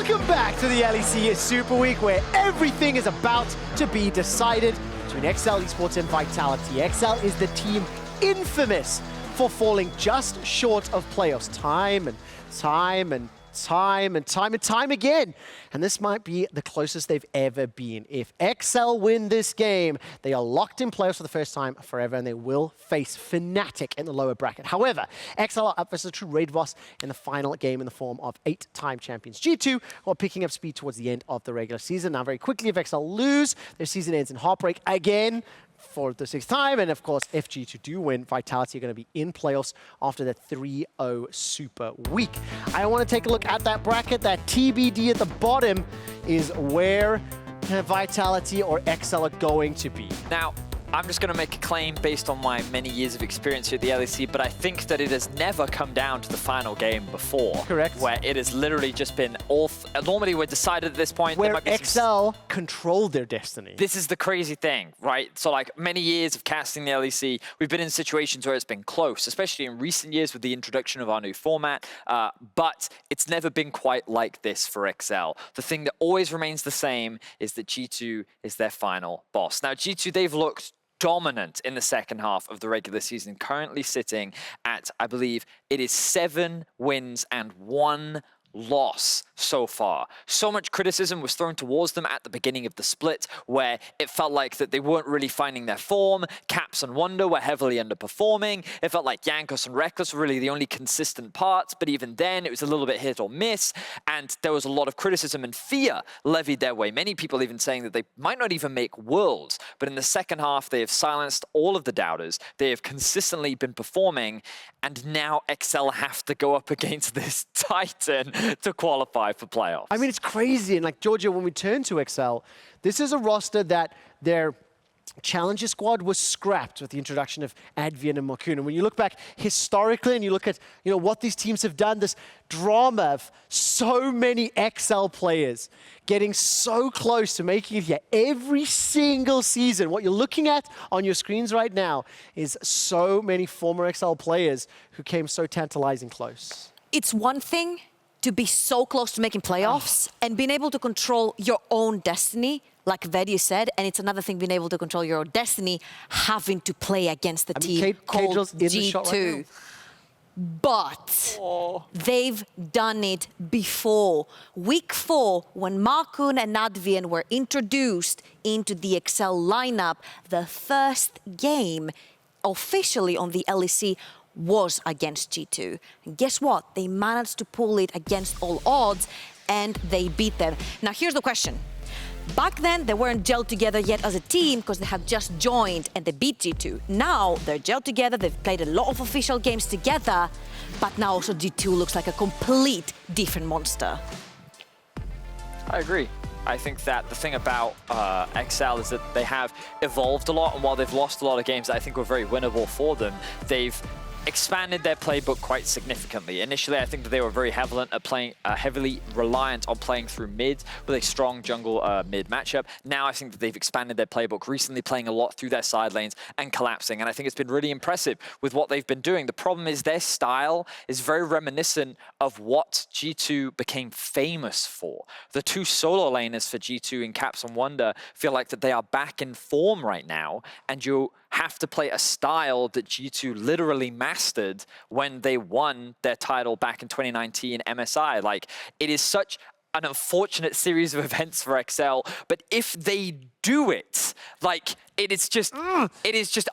Welcome back to the LEC Super Week, where everything is about to be decided between XL Esports and Vitality. XL is the team infamous for falling just short of playoffs time and time again. And this might be the closest they've ever been. If XL win this game, they are locked in playoffs for the first time forever, and they will face Fnatic in the lower bracket. However, XL are up versus a true raid boss in the final game in the form of 8-time champions G2, who are picking up speed towards the end of the regular season. Now, very quickly, if XL lose, their season ends in heartbreak again for the 6th time. And of course, if G2 do win, Vitality are going to be in playoffs after the 3-0 Super Week. I want to take a look at that bracket. That TBD at the bottom is where Vitality or XL are going to be. Now, I'm just going to make a claim based on my many years of experience here at the LEC, but I think that it has never come down to the final game before. Correct. Where it has literally just been all... normally we're decided at this point. Where XL controlled their destiny. This is the crazy thing, right? So like many years of casting the LEC, we've been in situations where it's been close, especially in recent years with the introduction of our new format, but it's never been quite like this for XL. The thing that always remains the same is that G2 is their final boss. Now G2, they've looked dominant in the second half of the regular season, currently sitting at, I believe, it is 7 wins and 1 loss so far. So much criticism was thrown towards them at the beginning of the split, where it felt like that they weren't really finding their form. Caps and Wunder were heavily underperforming. It felt like Jankos and Rekkles were really the only consistent parts, but even then it was a little bit hit or miss, and there was a lot of criticism and fear levied their way. Many people even saying that they might not even make Worlds, but in the second half they have silenced all of the doubters. They have consistently been performing, and now XL have to go up against this titan to qualify for playoffs. I mean, it's crazy. And like, Georgia, when we turn to XL, this is a roster that their Challenger squad was scrapped with the introduction of Advienne and Markoon. And when you look back historically and you look at what these teams have done, this drama of so many XL players getting so close to making it here every single season. What you're looking at on your screens right now is so many former XL players who came so tantalizing close. It's one thing to be so close to making playoffs and being able to control your own destiny, like VoD said, and it's another thing being able to control your own destiny, having to play against the team called G2. Right, but they've done it before. Week 4, when Markoon and Advienne were introduced into the XL lineup, the first game officially on the LEC was against G2. And guess what? They managed to pull it against all odds, and they beat them. Now, here's the question. Back then, they weren't gelled together yet as a team because they had just joined and they beat G2. Now, they're gelled together, they've played a lot of official games together, but now also G2 looks like a complete different monster. I agree. I think that the thing about XL is that they have evolved a lot, and while they've lost a lot of games that I think were very winnable for them, they've expanded their playbook quite significantly. Initially, I think that they were very heavily reliant on playing through mid with a strong jungle mid matchup. Now I think that they've expanded their playbook, recently playing a lot through their side lanes and collapsing, and I think it's been really impressive with what they've been doing. The problem is their style is very reminiscent of what G2 became famous for. The 2 solo laners for G2 in Caps and Wunder feel like that they are back in form right now, and you have to play a style that G2 literally mastered when they won their title back in 2019 MSI. Like, it is such an unfortunate series of events for XL, but if they do it, like, it is just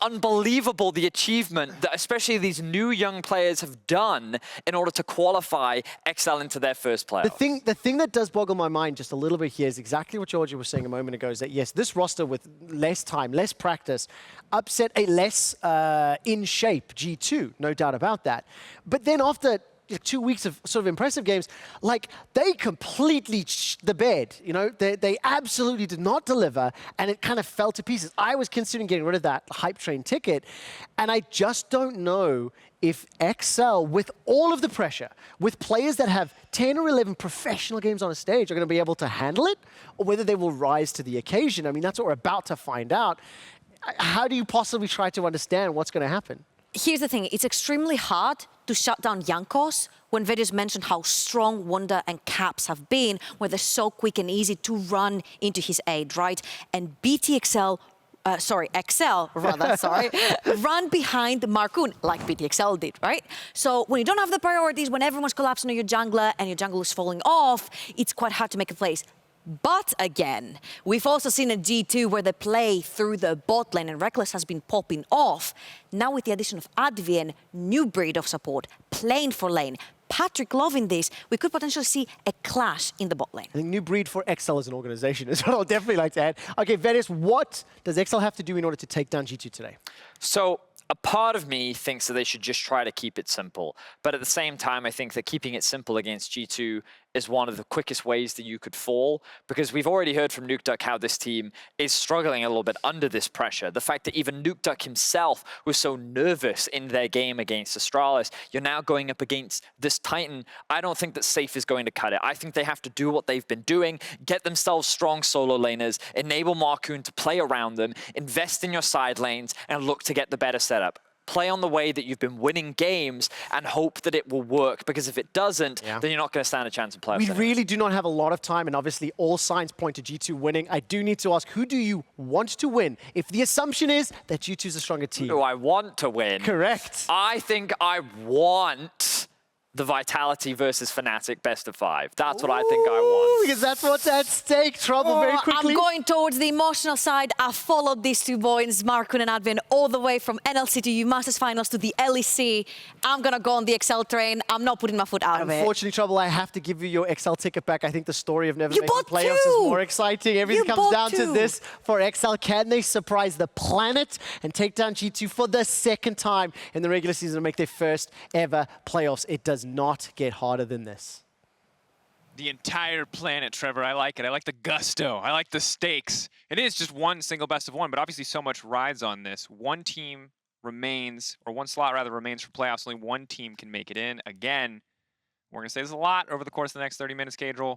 unbelievable the achievement that especially these new young players have done in order to qualify XL into their first playoffs. The thing that does boggle my mind just a little bit here is exactly what Georgia was saying a moment ago, is that yes, this roster with less time, less practice, upset a less in shape G2, no doubt about that. But then after 2 weeks of sort of impressive games, like, they completely the bed, they absolutely did not deliver, and it kind of fell to pieces. I was considering getting rid of that hype train ticket, and I just don't know if XL, with all of the pressure, with players that have 10 or 11 professional games on a stage, are going to be able to handle it, or whether they will rise to the occasion. I mean, that's what we're about to find out. How do you possibly try to understand what's going to happen? Here's the thing, it's extremely hard to shut down Jankos when Vedis mentioned how strong Wunder and Caps have been, where they're so quick and easy to run into his aid, right? And XL run behind Markoon, like BTXL did, right? So when you don't have the priorities, when everyone's collapsing on your jungler and your jungle is falling off, it's quite hard to make a place. But again, we've also seen a G2 where they play through the bot lane and Rekkles has been popping off. Now with the addition of Advienne, new breed of support, playing for lane, Patrik loving this, we could potentially see a clash in the bot lane. I think new breed for XL as an organization is what I'll definitely like to add. Okay, Vedis, what does XL have to do in order to take down G2 today? So a part of me thinks that they should just try to keep it simple. But at the same time, I think that keeping it simple against G2 is one of the quickest ways that you could fall, because we've already heard from Nukeduck how this team is struggling a little bit under this pressure. The fact that even Nukeduck himself was so nervous in their game against Astralis. You're now going up against this Titan. I don't think that Safe is going to cut it. I think they have to do what they've been doing, get themselves strong solo laners, enable Markoon to play around them, invest in your side lanes, and look to get the better setup. Play on the way that you've been winning games and hope that it will work, because if it doesn't, then you're not going to stand a chance in playoffs. We really do not have a lot of time, and obviously all signs point to G2 winning. I do need to ask, who do you want to win? If the assumption is that G2 is a stronger team. Who do I want to win? Correct. I think I want the Vitality versus Fnatic best of 5. That's what I think I want. Because that's what's at stake. Trouble very quickly. I'm going towards the emotional side. I followed these two boys, Markoon and Advienne, all the way from NLC to U Masters Finals to the LEC. I'm going to go on the XL train. I'm not putting my foot out of it. Unfortunately, Trouble, I have to give you your XL ticket back. I think the story of never You making bought playoffs two. is more exciting. Everything You comes bought down to two. this for XL. Can they surprise the planet and take down G2 for the second time in the regular season and make their first ever playoffs? It does not get harder than this. The entire planet, Trevor. I like it. I like the gusto. I like the stakes. It is just one single best of one, but obviously so much rides on this. One team remains, or one slot rather remains for playoffs. Only one team can make it in. Again, we're going to say this a lot over the course of the next 30 minutes, Caedrel,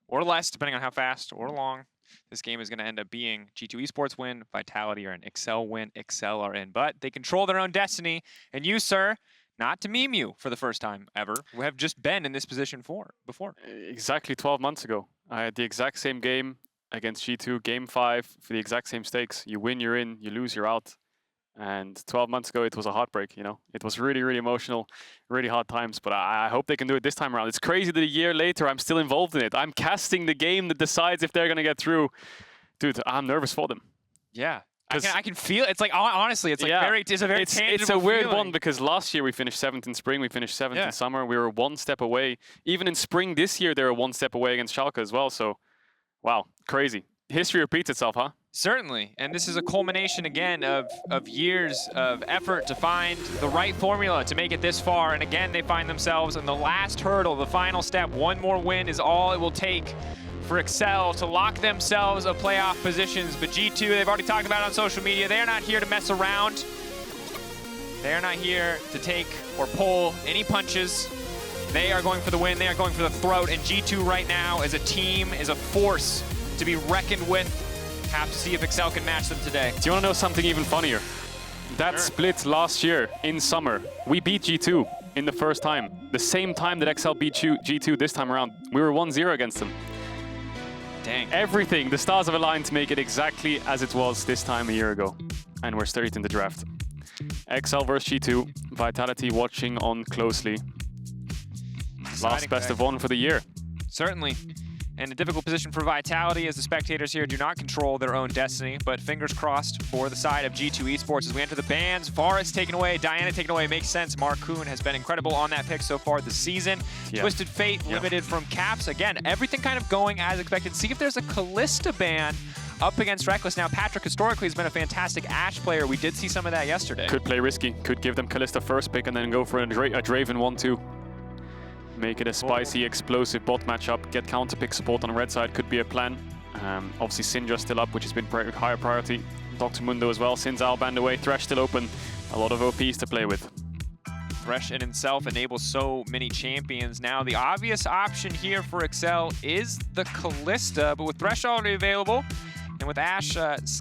or less, depending on how fast or long this game is going to end up being. G2 Esports win, Vitality are an XL win, XL are in. But they control their own destiny, and you, sir, not to meme you for the first time ever, we have just been in this position before. Exactly 12 months ago. I had the exact same game against G2, game 5, for the exact same stakes. You win, you're in, you lose, you're out. And 12 months ago, it was a heartbreak, you know. It was really, really emotional, really hard times, but I hope they can do it this time around. It's crazy that a year later, I'm still involved in it. I'm casting the game that decides if they're going to get through. Dude, I'm nervous for them. Yeah. I can feel it's like, honestly, it's like it's a very tangible It's a weird feeling. one, because last year we finished 7th in spring, we finished 7th in summer. We were one step away. Even in spring this year, they were one step away against Schalke as well. So, wow, crazy. History repeats itself, huh? Certainly, and this is a culmination again of years of effort to find the right formula to make it this far. And again, they find themselves in the last hurdle, the final step. One more win is all it will take for XL to lock themselves a playoff positions. But G2, they've already talked about it on social media, they are not here to mess around. They are not here to take or pull any punches. They are going for the win, they are going for the throat, and G2 right now as a team is a force to be reckoned with. Have to see if XL can match them today. Do you want to know something even funnier? That split last year in summer, we beat G2 in the first time. The same time that XL beat G2 this time around. We were 1-0 against them. Dang. Everything, the stars have aligned to make it exactly as it was this time a year ago. And we're straight in the draft. XL versus G2, Vitality watching on closely. Last best of one for the year. Certainly. And a difficult position for Vitality as the spectators here do not control their own destiny, but fingers crossed for the side of G2 Esports as we enter the bans. Varus taken away, Diana taken away, makes sense. Markoon has been incredible on that pick so far this season. Twisted Fate limited from Caps. Again, everything kind of going as expected. See if there's a Kalista ban up against Rekkles. Now, Patrik historically has been a fantastic Ashe player. We did see some of that yesterday. Could play risky, could give them Kalista first pick and then go for a Draven 1-2. Make it a spicy, explosive bot matchup. Get counter pick support on the red side could be a plan. Obviously, Syndra still up, which has been higher priority. Dr. Mundo as well. Sin's out, banned away. Thresh still open. A lot of OPs to play with. Thresh in himself enables so many champions. Now, the obvious option here for XL is the Kalista, but with Thresh already available, And with Ashe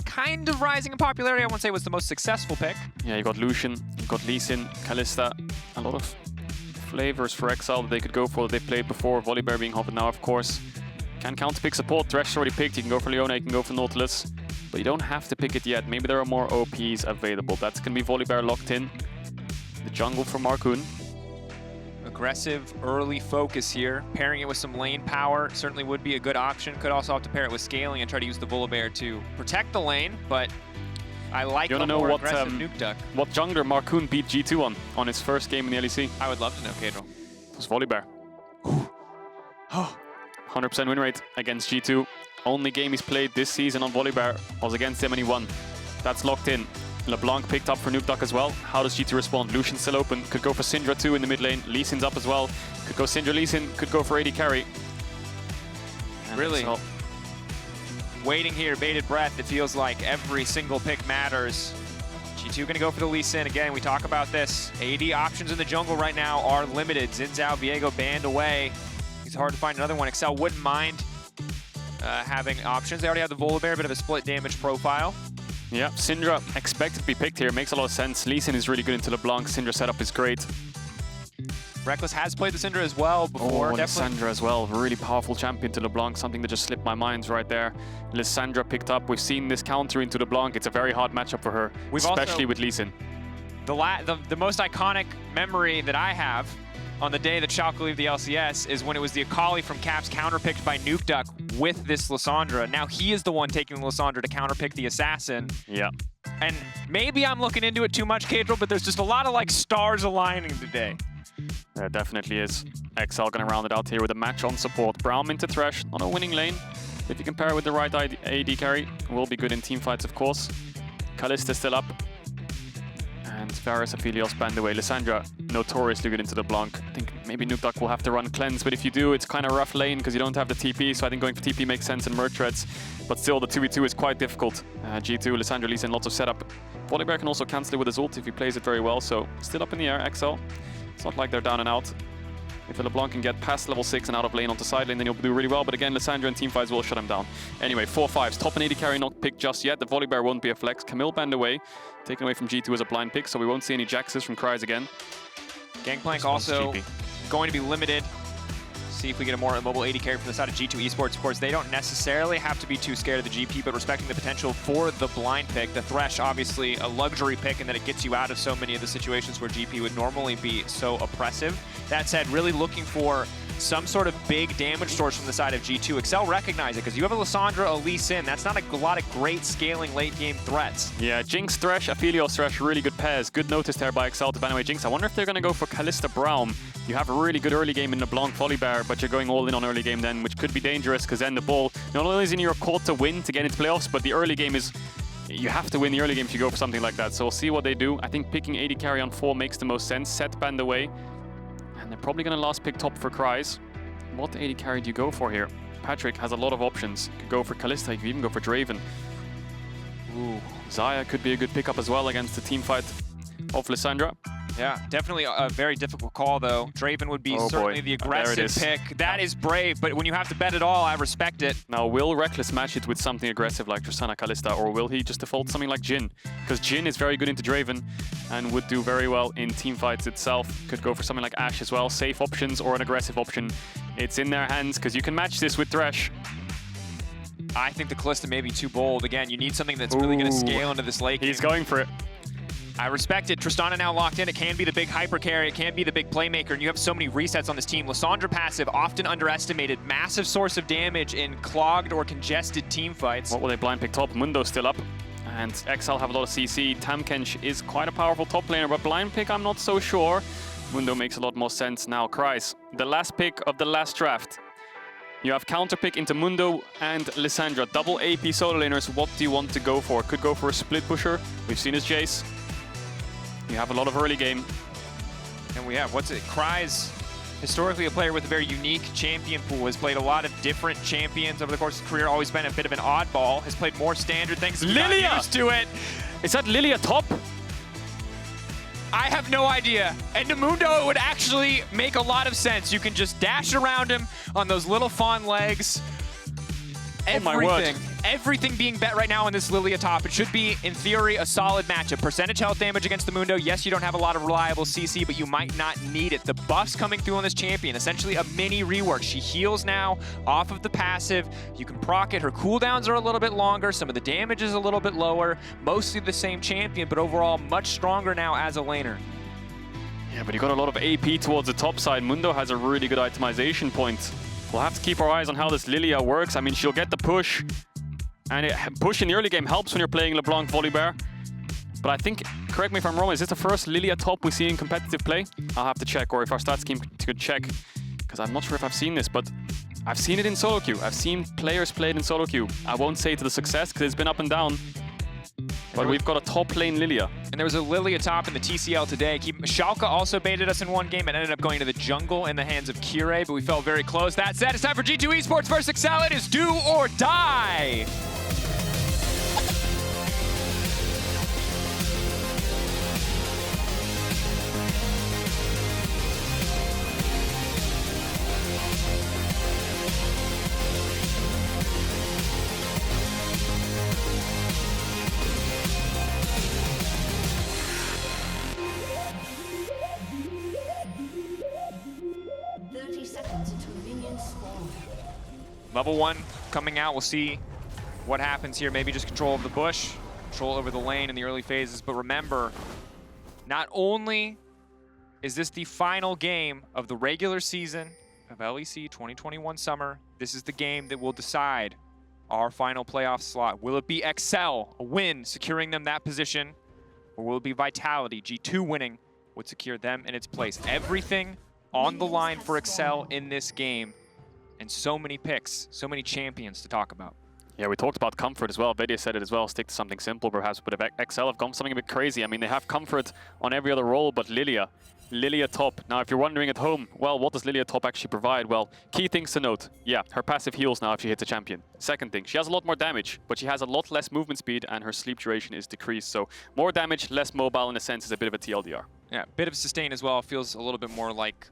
kind of rising in popularity, I won't say it was the most successful pick. Yeah, you got Lucian, you got Lee Sin, Kalista, a lot of flavors for Exile that they could go for that they played before. Volibear being hopped now, of course. Can counter-pick support. Thresh already picked. You can go for Leona, you can go for Nautilus. But you don't have to pick it yet. Maybe there are more OPs available. That's going to be Volibear locked in. The jungle for Markoon. Aggressive early focus here. Pairing it with some lane power certainly would be a good option. Could also have to pair it with scaling and try to use the Volibear to protect the lane, but I like a more aggressive Nukeduck. What jungler Markoon beat G2 on his first game in the LEC? I would love to know, Caedrel. It was Volibear. 100% win rate against G2. Only game he's played this season on Volibear was against him and he won. That's locked in. LeBlanc picked up for Nukeduck as well. How does G2 respond? Lucian's still open. Could go for Syndra too in the mid lane. Lee Sin's up as well. Could go Syndra, Lee Sin. Could go for AD carry. And really waiting here, bated breath. It feels like every single pick matters. G2 gonna go for the Lee Sin. Again, we talk about this. AD options in the jungle right now are limited. Xin Zhao, Viego banned away. It's hard to find another one. Excel wouldn't mind having options. They already have the Volibear, bit of a split damage profile. Yeah, Syndra expected to be picked here. Makes a lot of sense. Lee Sin is really good into LeBlanc. Syndra setup is great. Rekkles has played the Syndra as well before. Lissandra as well. Really powerful champion to LeBlanc. Something that just slipped my mind right there. Lissandra picked up. We've seen this counter into LeBlanc. It's a very hard matchup for her, especially with Lee Sin. The most iconic memory that I have on the day that Schalke leave the LCS is when it was the Akali from Caps counterpicked by Nukeduck with this Lissandra. Now he is the one taking the Lissandra to counterpick the Assassin. Yeah. And maybe I'm looking into it too much, Caedrel, but there's just a lot of like stars aligning today. There definitely is. Exile gonna round it out here with a match on support. Braum into Thresh on a winning lane. If you can pair it with the right AD carry, will be good in team fights, of course. Kalista still up. And Varus Aphelios banned away. Lissandra notoriously good into LeBlanc. I think maybe Nukeduck will have to run cleanse, but if you do, it's kind of rough lane because you don't have the TP, so I think going for TP makes sense in Merc Treads. But still, the 2v2 is quite difficult. G2, Lissandra, Lee Sin, lots of setup. Volibear can also cancel it with his ult if he plays it very well, so still up in the air, Exile. It's not like they're down and out. If LeBlanc can get past level 6 and out of lane onto side lane, then he'll do really well. But again, Lissandra and teamfights will shut him down. Anyway, 4-5s. Top and AD carry not picked just yet. The Volibear won't be a flex. Camille banned away. Taken away from G2 as a blind pick, so we won't see any Jaxes from Kryze again. Gangplank also going to be limited. See if we get a more mobile AD carry from the side of G2 Esports. Of course, they don't necessarily have to be too scared of the GP, but respecting the potential for the blind pick. The Thresh, obviously a luxury pick in that it gets you out of so many of the situations where GP would normally be so oppressive. That said, really looking for some sort of big damage source from the side of G2. Excel recognize it, because you have a Lissandra, a Lee Sin. That's not a lot of great scaling late game threats. Yeah, Jinx, Thresh, Aphelios, Thresh, really good pairs. Good notice there by Excel to ban away Jinx. I wonder if they're going to go for Kalista Braum. You have a really good early game in LeBlanc Volibear, but you're going all in on early game then, which could be dangerous, because then the ball not only is in your court to win to get into playoffs, but the early game is... You have to win the early game if you go for something like that. So we'll see what they do. I think picking AD carry on 4 makes the most sense. Set banned away. And they're probably going to last pick top for Kryze. What AD carry do you go for here? Patrik has a lot of options. You could go for Kalista, you could even go for Draven. Ooh, Xayah could be a good pickup as well against the team fight of Lissandra. Yeah, definitely a very difficult call, though. Draven would be certainly the aggressive pick. That is brave, but when you have to bet it all, I respect it. Now, will Rekkles match it with something aggressive like Tristana, Kalista, or will he just default something like Jhin? Because Jhin is very good into Draven and would do very well in team fights itself. Could go for something like Ashe as well. Safe options or an aggressive option. It's in their hands, because you can match this with Thresh. I think the Kalista may be too bold. Again, you need something that's really going to scale into this lake. He's going for it. I respect it. Tristana now locked in. It can be the big hyper carry. It can be the big playmaker. And you have so many resets on this team. Lissandra passive, often underestimated. Massive source of damage in clogged or congested team fights. What will they blind pick top? Mundo still up. And Exile have a lot of CC. Tamkench is quite a powerful top laner, but blind pick, I'm not so sure. Mundo makes a lot more sense now. Kryze, the last pick of the last draft. You have counter pick into Mundo and Lissandra. Double AP solo laners. What do you want to go for? Could go for a split pusher. We've seen his Jace. You have a lot of early game. And we have, Kryze, historically a player with a very unique champion pool, has played a lot of different champions over the course of his career, always been a bit of an oddball, has played more standard things, Lillia! Used to it. Is that Lillia top? I have no idea. And to Mundo, it would actually make a lot of sense. You can just dash around him on those little fawn legs. Oh my word. everything being bet right now on this Lillia top. It should be, in theory, a solid matchup. Percentage health damage against the Mundo. Yes, you don't have a lot of reliable CC, but you might not need it. The buffs coming through on this champion, essentially a mini rework. She heals now off of the passive. You can proc it. Her cooldowns are a little bit longer. Some of the damage is a little bit lower. Mostly the same champion, but overall much stronger now as a laner. Yeah, but you got a lot of AP towards the top side. Mundo has a really good itemization point. We'll have to keep our eyes on how this Lillia works. I mean, she'll get the push. And push in the early game helps when you're playing LeBlanc Volibear. But I think, correct me if I'm wrong, is this the first Lillia top we see in competitive play? I'll have to check, or if our stats team could check. Because I'm not sure if I've seen this, but I've seen it in solo queue. I've seen players play it in solo queue. I won't say to the success, because it's been up and down. But we've got a top lane Lillia. And there was a Lillia top in the TCL today. Schalke also baited us in one game and ended up going to the jungle in the hands of Kire, but we felt very close. That said, it's time for G2 Esports versus Excel. It is do or die. Level 1 coming out, we'll see what happens here. Maybe just control of the bush, control over the lane in the early phases. But remember, not only is this the final game of the regular season of LEC 2021 Summer, this is the game that will decide our final playoff slot. Will it be Excel, a win, securing them that position? Or will it be Vitality, G2 winning, would secure them in its place? Everything on the line for Excel in this game. And so many picks, so many champions to talk about. Yeah, we talked about comfort as well. Vedia said it as well. Stick to something simple, perhaps. But if Excel have gone something a bit crazy, I mean, they have comfort on every other role but Lillia. Lillia top. Now, if you're wondering at home, well, what does Lillia top actually provide? Well, key things to note. Yeah, her passive heals now if she hits a champion. Second thing, she has a lot more damage, but she has a lot less movement speed and her sleep duration is decreased. So more damage, less mobile in a sense is a bit of a TLDR. Yeah, bit of sustain as well. Feels a little bit more like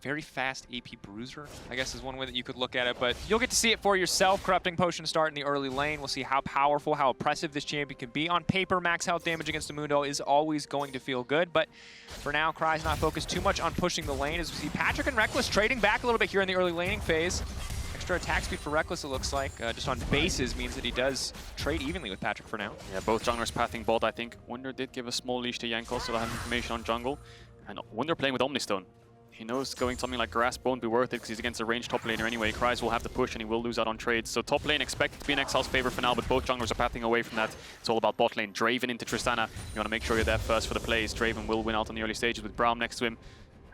very fast AP bruiser, I guess is one way that you could look at it, but you'll get to see it for yourself. Corrupting Potion start in the early lane. We'll see how powerful, how oppressive this champion can be. On paper, max health damage against the Mundo is always going to feel good, but for now, Kryze not focused too much on pushing the lane as we see Patrik and Rekkles trading back a little bit here in the early laning phase. Extra attack speed for Rekkles, it looks like, just on bases means that he does trade evenly with Patrik for now. Yeah, both junglers pathing bot, I think. Wunder did give a small leash to Jankos, so they'll have information on jungle. And Wunder playing with Omnistone. He knows going something like Grasp won't be worth it because he's against a ranged top laner anyway. Kryze will have to push and he will lose out on trades. So top lane expected to be in Excel's favor for now, but both junglers are pathing away from that. It's all about bot lane. Draven into Tristana. You want to make sure you're there first for the plays. Draven will win out on the early stages with Braum next to him.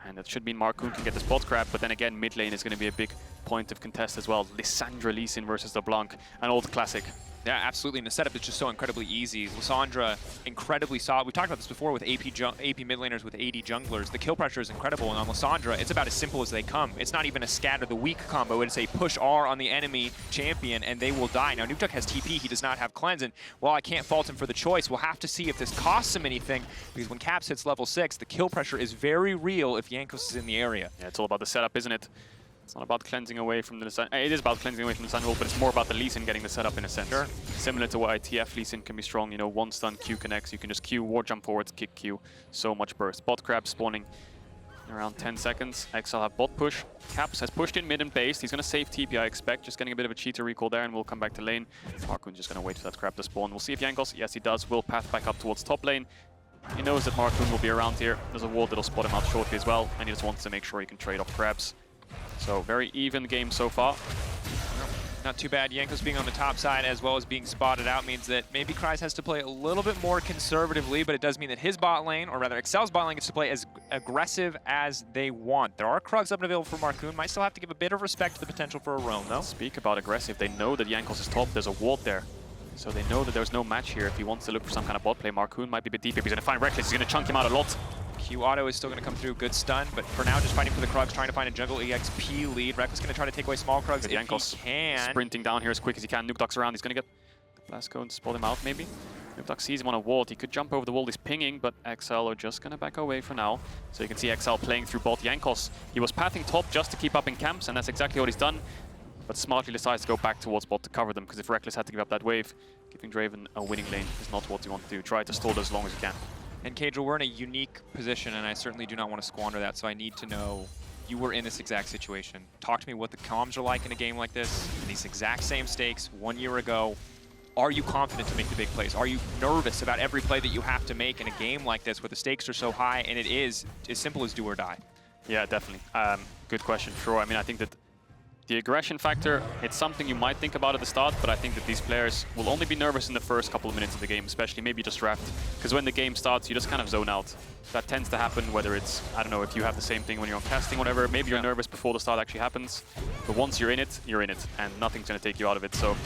And that should mean Markoon can get the spot grab, but then again, mid lane is going to be a big point of contest as well. Lissandra Lee Sin versus LeBlanc, an old classic. Yeah, absolutely, and the setup is just so incredibly easy. Lissandra, incredibly solid. We talked about this before with AP mid laners with AD junglers. The kill pressure is incredible, and on Lissandra, it's about as simple as they come. It's not even a scatter the weak combo. It's a push R on the enemy champion, and they will die. Now, Nukeduck has TP. He does not have cleanse, and while I can't fault him for the choice, we'll have to see if this costs him anything, because when Caps hits level 6, the kill pressure is very real if Jankos is in the area. Yeah, it's all about the setup, isn't it? It's not about cleansing away from the Lissandra. It is about cleansing away from the Lissandra, but it's more about the Lee Sin getting the setup in a sense. Sure. Similar to why TF Lee Sin can be strong, you know, one stun, Q connects, you can just Q, ward jump forwards, kick Q, so much burst. Bot crab spawning in around 10 seconds. XL have bot push. Caps has pushed in mid and base. He's going to save TP, I expect. Just getting a bit of a cheater recall there, and we'll come back to lane. Markoon just going to wait for that crab to spawn. We'll see if Jankos, yes he does, will path back up towards top lane. He knows that Markoon will be around here. There's a ward that'll spot him out shortly as well, and he just wants to make sure he can trade off crabs. So very even game so far. Not too bad. Jankos being on the top side as well as being spotted out means that maybe Kryze has to play a little bit more conservatively, but it does mean that his bot lane, or rather Excel's bot lane, gets to play as aggressive as they want. There are Krugs up and available for Markoon. Might still have to give a bit of respect to the potential for a roam, though. Speak about aggressive. They know that Jankos is top. There's a ward there. So they know that there's no match here. If he wants to look for some kind of bot play, Markoon might be a bit deeper. He's going to find Rekkles. He's going to chunk him out a lot. Q auto is still going to come through, good stun, but for now just fighting for the Krugs, trying to find a jungle EXP lead. Rekkles going to try to take away small Krugs if Jankos he can. Sprinting down here as quick as he can. Nukeduck's around. He's going to get the blast cone to spot him out maybe. Nukeduck sees him on a wall. He could jump over the wall. He's pinging, but XL are just going to back away for now. So you can see XL playing through bot. Jankos, he was pathing top just to keep up in camps, and that's exactly what he's done. but smartly decides to go back towards bot to cover them, because if Rekkles had to give up that wave, giving Draven a winning lane is not what you want to do. Try to stall it as long as you can. And Caedrel, we're in a unique position, and I certainly do not want to squander that, so I need to know, you were in this exact situation. Talk to me what the comms are like in a game like this, in these exact same stakes 1 year ago. Are you confident to make the big plays? Are you nervous about every play that you have to make in a game like this where the stakes are so high and it is as simple as do or die? Yeah, definitely. Good question, sure. I mean, I think that the aggression factor, it's something you might think about at the start, but I think that these players will only be nervous in the first couple of minutes of the game, especially maybe just draft. Because when the game starts, you just kind of zone out. That tends to happen, whether it's, I don't know, if you have the same thing when you're on casting, whatever, maybe you're nervous before the start actually happens. But once you're in it, and nothing's going to take you out of it. So,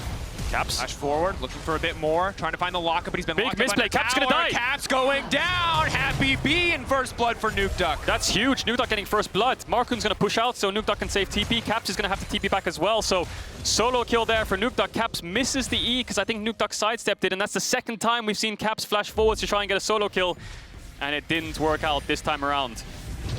Caps. Flash forward, looking for a bit more, trying to find the lockup, but he's been locked up under Caps tower. gonna die. Caps going down. Happy B in first blood for Nukeduck. That's huge. Nukeduck getting first blood. Markoon's gonna push out, so Nukeduck can save TP. Caps is gonna have to TP back as well. So solo kill there for Nukeduck. Caps misses the E because I think Nukeduck sidestepped it, and that's the second time we've seen Caps flash forwards to try and get a solo kill, and it didn't work out this time around.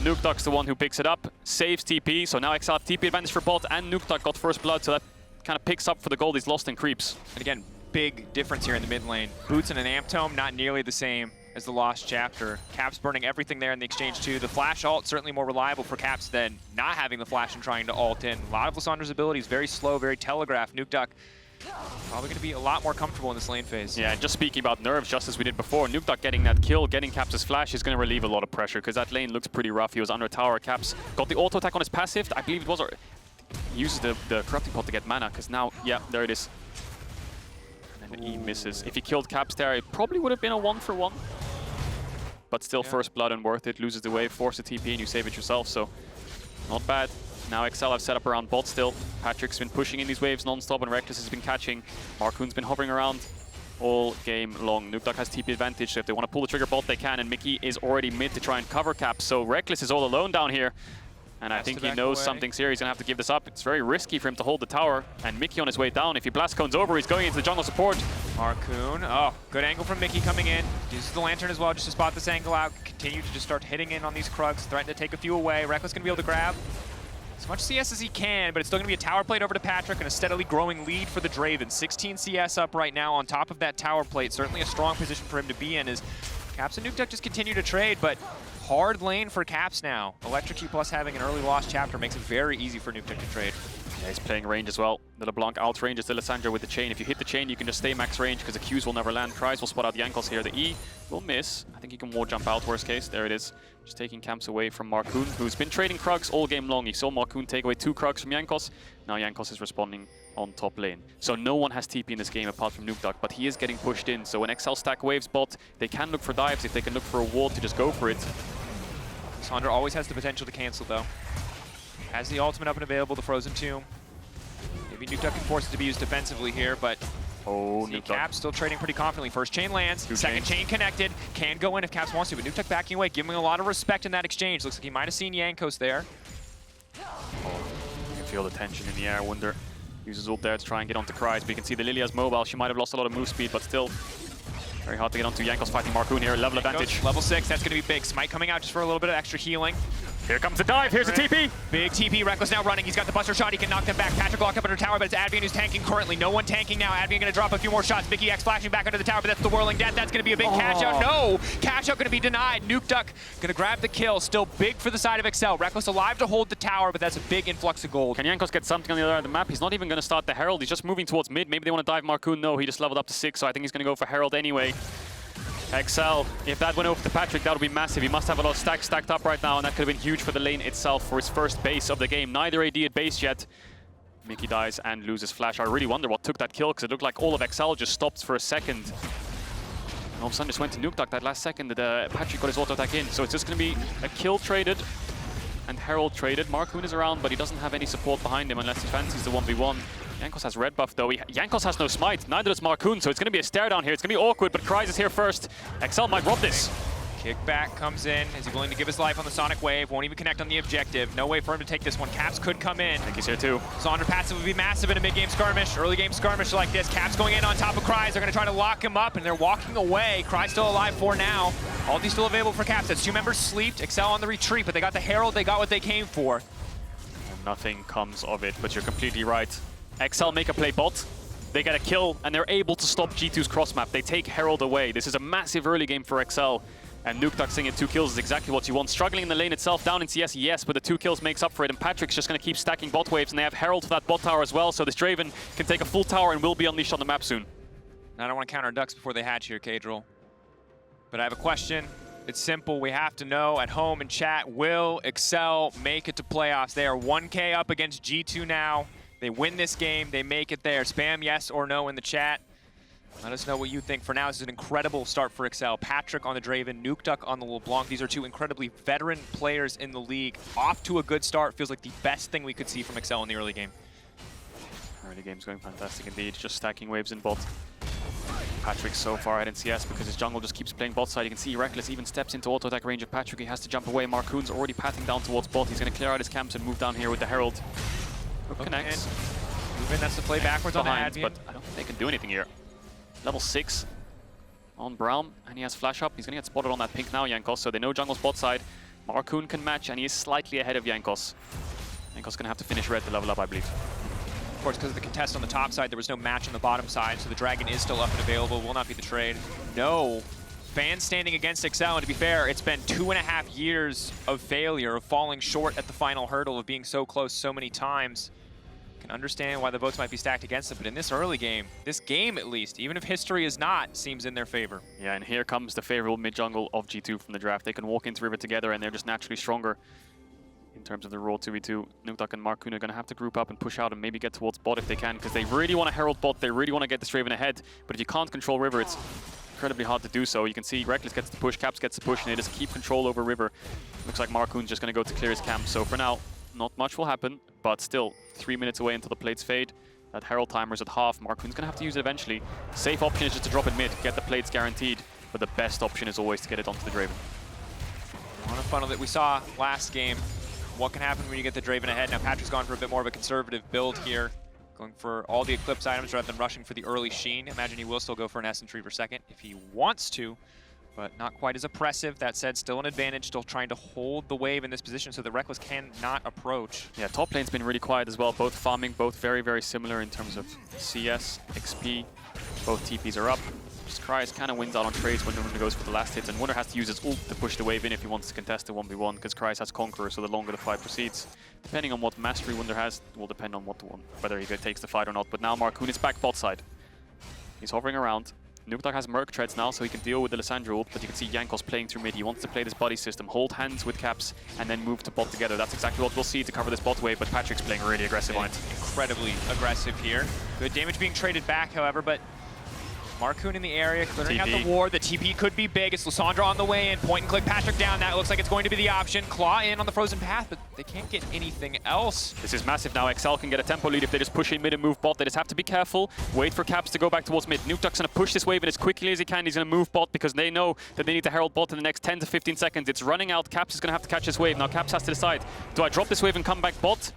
Nukeduck's the one who picks it up, saves TP. So now XL have TP advantage for bot, and Nukeduck got first blood, so that kind of picks up for the gold he's lost in creeps. And again, big difference here in the mid lane. Boots and an Amp Tome, not nearly the same as the Lost Chapter. Caps burning everything there in the exchange too. The flash ult certainly more reliable for Caps than not having the flash and trying to ult in. A lot of Lissandra's abilities, very slow, very telegraphed. Nukeduck probably going to be a lot more comfortable in this lane phase. Yeah, and just speaking about nerves, just as we did before, Nukeduck getting that kill, getting Caps' flash is going to relieve a lot of pressure, because that lane looks pretty rough. He was under tower. Caps got the auto attack on his passive, I believe it was, or uses the corrupting pot to get mana, because now, yeah, there it is. And then the E misses. If he killed Caps there, it probably would have been a 1-for-1. But still, first blood and worth it. Loses the wave, force the TP, and you save it yourself, so not bad. Now XL have set up around bot still. Patrik's been pushing in these waves non-stop, and Rekkles has been catching. Markoon's been hovering around all game long. Nukeduck has TP advantage, so if they want to pull the trigger bot, they can, and Mikyx is already mid to try and cover Caps, so Rekkles is all alone down here. And I think he knows something's here. He's going to have to give this up. It's very risky for him to hold the tower. And Mikyx on his way down. If he blast cones over, he's going into the jungle support. Markoon. Oh, good angle from Mikyx coming in. Uses the lantern as well just to spot this angle out. Continue to just start hitting in on these Krugs. Threaten to take a few away. Rekkles going to be able to grab as much CS as he can, but it's still going to be a tower plate over to Patrik and a steadily growing lead for the Draven. 16 CS up right now on top of that tower plate. Certainly a strong position for him to be in as Caps and Nukeduck just continue to trade, but hard lane for Caps now. Electrocute plus having an early Lost Chapter makes it very easy for Nukeduck to trade. Yeah, he's playing range as well. The LeBlanc outranges the Lissandra with the chain. If you hit the chain, you can just stay max range because the Qs will never land. Kryze will spot out Jankos here. The E will miss. I think he can more jump out, worst case. There it is. Just taking camps away from Markoon, who's been trading Krugs all game long. He saw Markoon take away 2 Krugs from Jankos. Now Jankos is responding on top lane. So no one has TP in this game apart from Nukeduck, but he is getting pushed in. So when XL stack waves bot, they can look for dives. If they can look for a wall to just go for it. Lissandra always has the potential to cancel though. Has the ultimate up and available, the Frozen Tomb. Maybe Nukeduck can force it to be used defensively here, but Caps still trading pretty confidently. First chain lands, second chain connected. Can go in if Caps wants to, but Nukeduck backing away, giving a lot of respect in that exchange. Looks like he might have seen Jankos there. Oh, you can feel the tension in the air. Wunder uses ult there to try and get onto Kryze, but you can see the Lillia's mobile. She might have lost a lot of move speed, but still very hard to get onto. Jankos fighting Markoon here, level advantage. Level 6, that's going to be big. Smite coming out just for a little bit of extra healing. Here comes the dive, here's the TP! Big TP, Rekkles now running, he's got the buster shot, he can knock them back. Patrik locked up under tower, but it's Advienne who's tanking currently. No one tanking now, Advienne gonna drop a few more shots. Mikyx flashing back under the tower, but that's the whirling death. That's gonna be a big cash out. No! Cash out gonna be denied. Nukeduck gonna grab the kill. Still big for the side of XL. Rekkles alive to hold the tower, but that's a big influx of gold. Can Jankos get something on the other end of the map? He's not even gonna start the Herald, he's just moving towards mid. Maybe they wanna dive Markoon. No, he just leveled up to 6, so I think he's gonna go for Herald anyway. XL, if that went over to Patrik, that would be massive. He must have a lot of stacks stacked up right now, and that could have been huge for the lane itself for his first base of the game. Neither AD had base yet. Mikyx dies and loses flash. I really wonder what took that kill, because it looked like all of XL just stopped for a second. And all of a sudden just went to Nukeduck that last second that Patrik got his auto attack in. So it's just going to be a kill traded and Herald traded. Markoon is around, but he doesn't have any support behind him unless he fancies the 1v1. Jankos has red buff though. Jankos has no smite, neither does Markoon, so it's going to be a stare down here. It's going to be awkward, but Kryze is here first. XL might rob this. Kickback comes in. Is he willing to give his life on the Sonic Wave? Won't even connect on the objective. No way for him to take this one. Caps could come in. I think he's here too. Lissandra passive would be massive in a mid-game skirmish. Early game skirmish like this. Caps going in on top of Kryze. They're going to try to lock him up, and they're walking away. Kryze still alive for now. Ulti's still available for Caps. That's 2 members sleeped. XL on the retreat, but they got the Herald. They got what they came for. And nothing comes of it, but you're completely right. XL make a play bot, they get a kill, and they're able to stop G2's cross map. They take Herald away. This is a massive early game for XL. And Nukeduck singing 2 kills is exactly what you want. Struggling in the lane itself, down in CS, yes, but the 2 kills makes up for it. And Patrik's just going to keep stacking bot waves, and they have Herald for that bot tower as well. So this Draven can take a full tower and will be unleashed on the map soon. I don't want to counter ducks before they hatch here, Caedrel. But I have a question. It's simple. We have to know at home in chat, will XL make it to playoffs? They are 1K up against G2 now. They win this game. They make it there. Spam yes or no in the chat. Let us know what you think. For now, this is an incredible start for XL. Patrik on the Draven, Nukeduck on the LeBlanc. These are 2 incredibly veteran players in the league. Off to a good start. Feels like the best thing we could see from XL in the early game. Early game's going fantastic indeed. Just stacking waves in bot. Patrik so far ahead in CS because his jungle just keeps playing bot side. You can see Rekkles even steps into auto attack range of Patrik. He has to jump away. Markoon's already pathing down towards bot. He's going to clear out his camps and move down here with the Herald. Hook connects. Ruben, that's the play backwards on the Advienne. But I don't think they can do anything here. Level 6 on Braum, and he has flash up. He's going to get spotted on that pink now, Jankos, so they know jungle's bot side. Markoon can match, and he is slightly ahead of Jankos. Jankos going to have to finish red to level up, I believe. Of course, because of the contest on the top side, there was no match on the bottom side, so the Dragon is still up and available, will not be the trade. No fans standing against XL, and to be fair, it's been 2.5 years of failure, of falling short at the final hurdle, of being so close so many times. Can understand why the votes might be stacked against it, but in this early game, this game at least, even if history is not, seems in their favor. Yeah, and here comes the favorable mid-jungle of G2 from the draft. They can walk into River together, and they're just naturally stronger. In terms of the raw 2v2, Nukeduck and Markoon are going to have to group up and push out and maybe get towards bot if they can, because they really want to Herald bot, they really want to get this Draven ahead, but if you can't control River, it's incredibly hard to do so. You can see Rekkles gets the push, Caps gets the push, and they just keep control over River. Looks like Markoon's just going to go to clear his camp, so for now, not much will happen, but still, 3 minutes away until the plates fade. That Herald timer's at half, Markoon's going to have to use it eventually. Safe option is just to drop it mid, get the plates guaranteed, but the best option is always to get it onto the Draven. On a funnel that we saw last game. What can happen when you get the Draven ahead? Now Patrik's gone for a bit more of a conservative build here, going for all the Eclipse items rather than rushing for the early Sheen. Imagine he will still go for an Essence Reaver second if he wants to, but not quite as oppressive. That said, still an advantage, still trying to hold the wave in this position so that Rekkles cannot approach. Yeah, top lane's been really quiet as well, both farming, both very, very similar in terms of CS, XP, both TPs are up. Just Kryze kind of wins out on trades when Wunder goes for the last hits, and Wunder has to use his ult to push the wave in if he wants to contest the 1v1, because Kryze has Conqueror, so the longer the fight proceeds. Depending on what mastery Wunder has, will depend on whether he takes the fight or not. But now Markoon is back bot side. He's hovering around. Nukeduck has Merc treads now, so he can deal with the Lissandra ult, but you can see Jankos playing through mid. He wants to play this buddy system, hold hands with Caps, and then move to bot together. That's exactly what we'll see to cover this bot wave, but Patrik's playing really aggressive on it. Incredibly aggressive here. Good damage being traded back, however, but Markoon in the area, clearing out the ward. The TP could be big. It's Lissandra on the way in. Point and click Patrik down. That looks like it's going to be the option. Claw in on the frozen path, but they can't get anything else. This is massive now. XL can get a tempo lead if they just push in mid and move bot. They just have to be careful. Wait for Caps to go back towards mid. Nukeduck's going to push this wave in as quickly as he can. He's going to move bot because they know that they need to Herald bot in the next 10 to 15 seconds. It's running out. Caps is going to have to catch this wave. Now Caps has to decide, do I drop this wave and come back bot?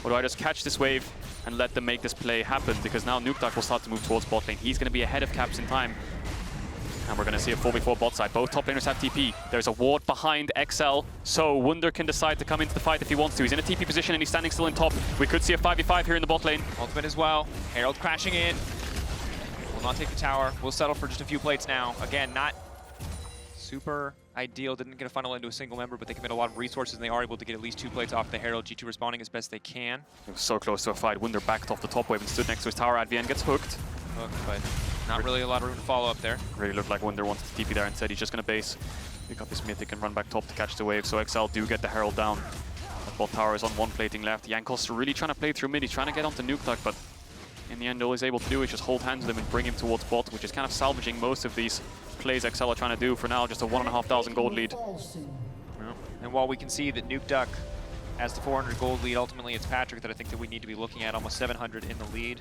Or do I just catch this wave and let them make this play happen? Because now Nukeduck will start to move towards bot lane. He's going to be ahead of Caps in time. And we're going to see a 4v4 bot side. Both top laners have TP. There's a ward behind XL, so Wunder can decide to come into the fight if he wants to. He's in a TP position and he's standing still in top. We could see a 5v5 here in the bot lane. Ultimate as well. Herald crashing in. Will not take the tower. We'll settle for just a few plates now. Again, not super ideal. Didn't get a funnel into a single member, but they commit a lot of resources and they are able to get at least 2 plates off the Herald. G2 responding as best they can. It was so close to a fight. Wunder backed off the top wave and stood next to his tower. Advienne gets hooked. But not really a lot of room to follow up there. Really looked like Wunder wanted to TP there and said he's just going to base, pick up his mythic and run back top to catch the wave. So XL do get the Herald down. That bot tower is on 1 plating left. Jankos really trying to play through mid. He's trying to get onto Nukeduck, but in the end all he's able to do is just hold hands with him and bring him towards bot, which is kind of salvaging most of these plays XL are trying to do. For now, just a 1,500 gold lead. Yeah. And while we can see that Nukeduck has the 400 gold lead, ultimately it's Patrik that I think that we need to be looking at, almost 700 in the lead.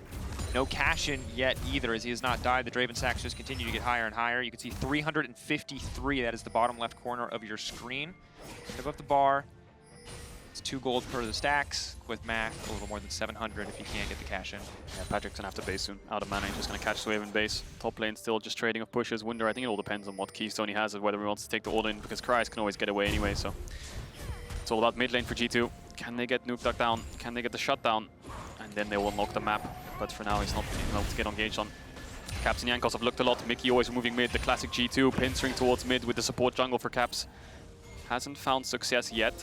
No cash in yet either, as he has not died. The Draven stacks just continue to get higher and higher. You can see 353, that is the bottom left corner of your screen. Right above the bar, it's 2 gold per the stacks. With math, a little more than 700 if you can't get the cash in. Yeah, Patrik's gonna have to base soon. Out of mana, he's just gonna catch the wave in base. Top lane still just trading of pushes. Wunder, I think it all depends on what keystone he has, and whether he wants to take the all-in, because Kryze can always get away anyway, so. It's all about mid lane for G2. Can they get Nukeduck down? Can they get the shutdown? And then they will unlock the map. but for now he's not able to get engaged on. Caps and Jankos have looked a lot. Mikyx always moving mid, the classic G2, pincering towards mid with the support jungle for Caps. Hasn't found success yet.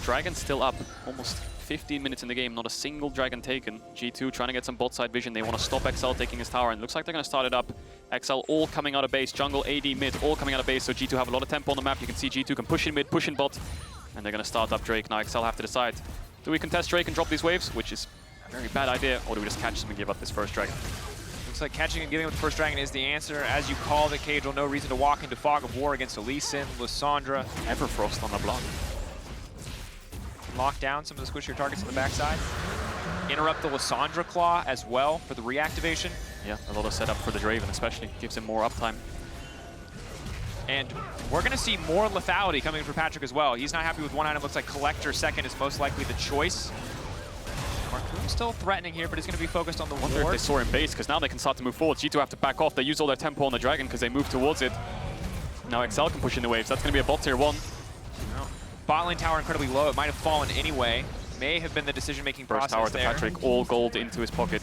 Dragon still up, almost 15 minutes in the game, not a single dragon taken. G2 trying to get some bot side vision. They want to stop XL taking his tower, and looks like they're going to start it up. XL all coming out of base, jungle, AD, mid, all coming out of base, so G2 have a lot of tempo on the map. You can see G2 can push in mid, push in bot, and they're going to start up Drake. Now XL have to decide, do we contest Drake and drop these waves, which is a very bad idea, or do we just catch them and give up this first dragon? Looks like catching and getting with the first dragon is the answer. As you called it, Caedrel, no reason to walk into Fog of War against Elise, Lissandra. Everfrost on LeBlanc. Lock down some of the squishier targets on the backside. Interrupt the Lissandra Claw as well for the reactivation. Yeah, a lot of setup for the Draven especially. Gives him more uptime. And we're going to see more lethality coming for Patrik as well. He's not happy with one item. Looks like Collector second is most likely the choice. Markoon still threatening here, but he's going to be focused on the Wonder if they saw him base, because now they can start to move forward. G2 have to back off. They use all their tempo on the dragon because they move towards it. Now XL can push in the waves. That's going to be a bot tier 1. Bot lane tower incredibly low. It might have fallen anyway. May have been the decision-making process tower to there. Patrik, all gold into his pocket.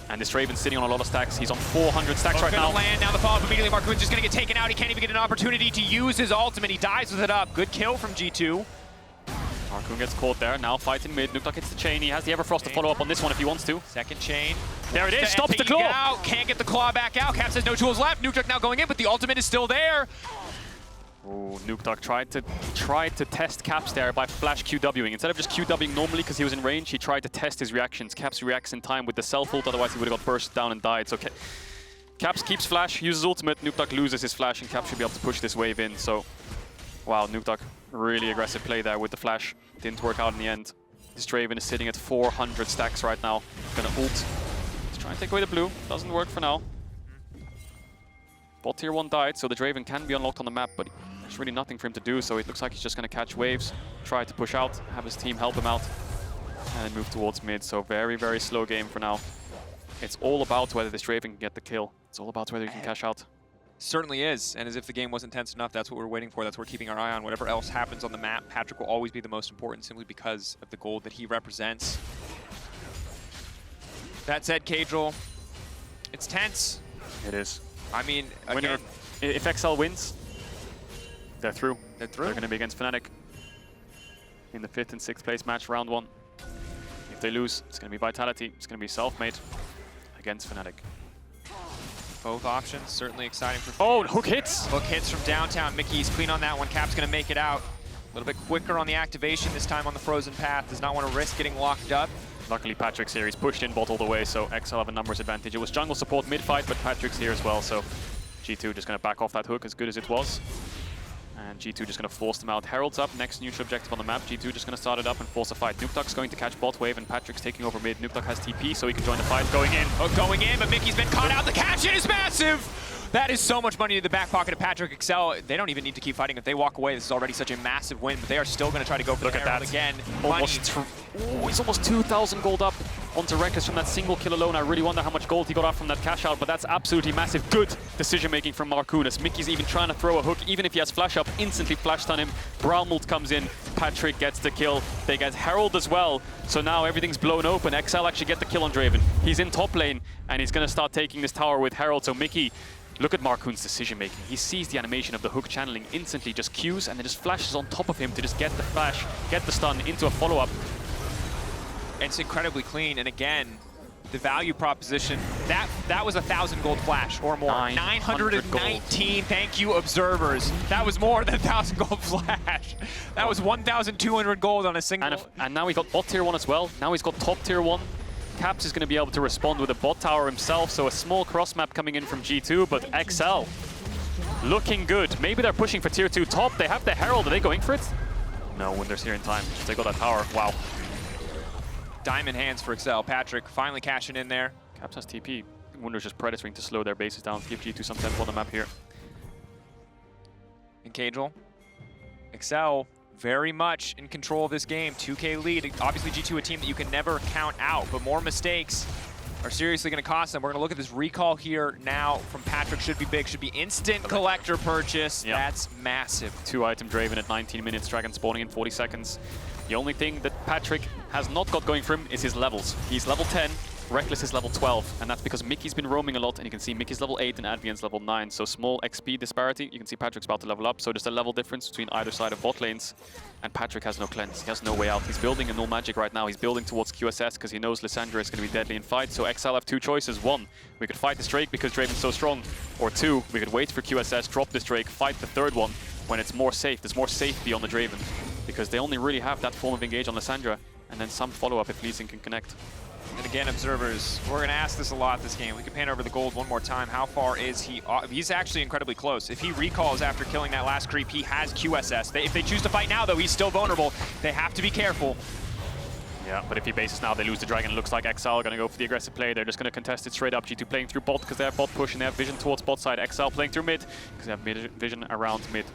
And this Draven's sitting on a lot of stacks. He's on 400 stacks right now. Land now the follow-up immediately. Markoon's just going to get taken out. He can't even get an opportunity to use his ultimate. He dies with it up. Good kill from G2. Markoon gets caught there. Now fighting mid. Nukeduck hits the chain. He has the Everfrost to follow up on this one if he wants to. Second chain. There it is. Stops the claw. Out. Can't get the claw back out. Cap says no tools left. Nukeduck now going in, but the ultimate is still there. Oh, Nukeduck tried to test Caps there by flash QWing. Instead of just QWing normally because he was in range, he tried to test his reactions. Caps reacts in time with the self-ult, otherwise he would have got burst down and died. So Caps keeps flash, uses ultimate, Nukeduck loses his flash, and Caps should be able to push this wave in. So, wow, Nukeduck, really aggressive play there with the flash. Didn't work out in the end. This Draven is sitting at 400 stacks right now. Gonna ult. Let's try and take away the blue. Doesn't work for now. Bot tier 1 died, so the Draven can be unlocked on the map, but there's really nothing for him to do, so it looks like he's just going to catch waves, try to push out, have his team help him out, and then move towards mid. So very, very slow game for now. It's all about whether this Draven can get the kill. It's all about whether he can cash out. Certainly is, and as if the game wasn't tense enough, that's what we're waiting for. That's what we're keeping our eye on. Whatever else happens on the map, Patrik will always be the most important simply because of the gold that he represents. That said, Caedrel, it's tense. It is. I mean, again, if XL wins, they're through. They're through. They're going to be against Fnatic in the 5th and 6th place match, round 1. If they lose, it's going to be Vitality. It's going to be Selfmade against Fnatic. Both options certainly exciting for. Oh, hook hits! Hook hits from downtown. Mikyx clean on that one. Cap's going to make it out. A little bit quicker on the activation this time on the frozen path. Does not want to risk getting locked up. Luckily, Patrik's here. He's pushed in bot all the way, so XL have a numbers advantage. It was jungle support mid-fight, but Patrik's here as well, so G2 just going to back off that hook as good as it was. And G2 just going to force them out. Herald's up, next neutral objective on the map. G2 just going to start it up and force a fight. Nukeduck's going to catch bot wave, and Patrik's taking over mid. Nukeduck has TP, so he can join the fight. Going in. Oh, going in, but Mikyx's been caught out. The catch in is massive! That is so much money to the back pocket of Patrik. XL, they don't even need to keep fighting. If they walk away, this is already such a massive win, but they are still going to try to go for the Herald again. He's almost 2,000 gold up onto Rekkles from that single kill alone. I really wonder how much gold he got off from that cash out, but that's absolutely massive. Good decision-making from Markoon, as Mikyx's even trying to throw a hook. Even if he has flash up, instantly flashed on him. Braum ult comes in. Patrik gets the kill. They get Herald as well, so now everything's blown open. XL actually get the kill on Draven. He's in top lane, and he's going to start taking this tower with Herald, so Mikyx, look at Markoon's decision-making. He sees the animation of the hook channeling, instantly just Qs, and then just flashes on top of him to just get the flash, get the stun into a follow-up. It's incredibly clean, and again, the value proposition, that was 1,000 gold flash or more. 919, gold. Thank you, observers. That was more than 1,000 gold flash. That was 1,200 gold on a single. And now he got bot tier 1 as well. Now he's got top tier 1. Caps is going to be able to respond with a bot tower himself, so a small cross map coming in from G2, but XL looking good. Maybe they're pushing for tier 2 top. They have the Herald. Are they going for it? No, Wunder's here in time. They got that tower. Wow. Diamond hands for XL. Patrik finally cashing in there. Caps has TP. Wunder's just predatoring to slow their bases down, give G2 some tempo on the map here. And Caedrel, XL very much in control of this game. 2K lead. Obviously G2 a team that you can never count out, but more mistakes are seriously going to cost them. We're going to look at this recall here now from Patrik. Should be big, should be instant collector purchase. Yep. That's massive. 2-item Draven at 19 minutes, Dragon spawning in 40 seconds. The only thing that Patrik has not got going for him is his levels. He's level 10, Rekkles is level 12, and that's because Miky's been roaming a lot, and you can see Miky's level 8 and Advienne's level 9, so small XP disparity. You can see Patrik's about to level up, so there's a level difference between either side of bot lanes, and Patrik has no cleanse, he has no way out. He's building a null magic right now, he's building towards QSS because he knows Lissandra is going to be deadly in fight, so XL have two choices. One, we could fight this Drake because Draven's so strong, or two, we could wait for QSS, drop this Drake, fight the third one when it's more safe. There's more safety on the Draven, because they only really have that form of engage on Lissandra, and then some follow-up if Lee Sin can connect. And again, observers, we're going to ask this a lot this game. We can pan over the gold one more time. How far is he off? He's actually incredibly close. If he recalls after killing that last creep, he has QSS. If they choose to fight now, though, he's still vulnerable. They have to be careful. Yeah, but if he bases now, they lose the Dragon. It looks like XL are going to go for the aggressive play. They're just going to contest it straight up. G2 playing through bot because they have bot push and they have vision towards bot side. XL playing through mid because they have mid vision around mid.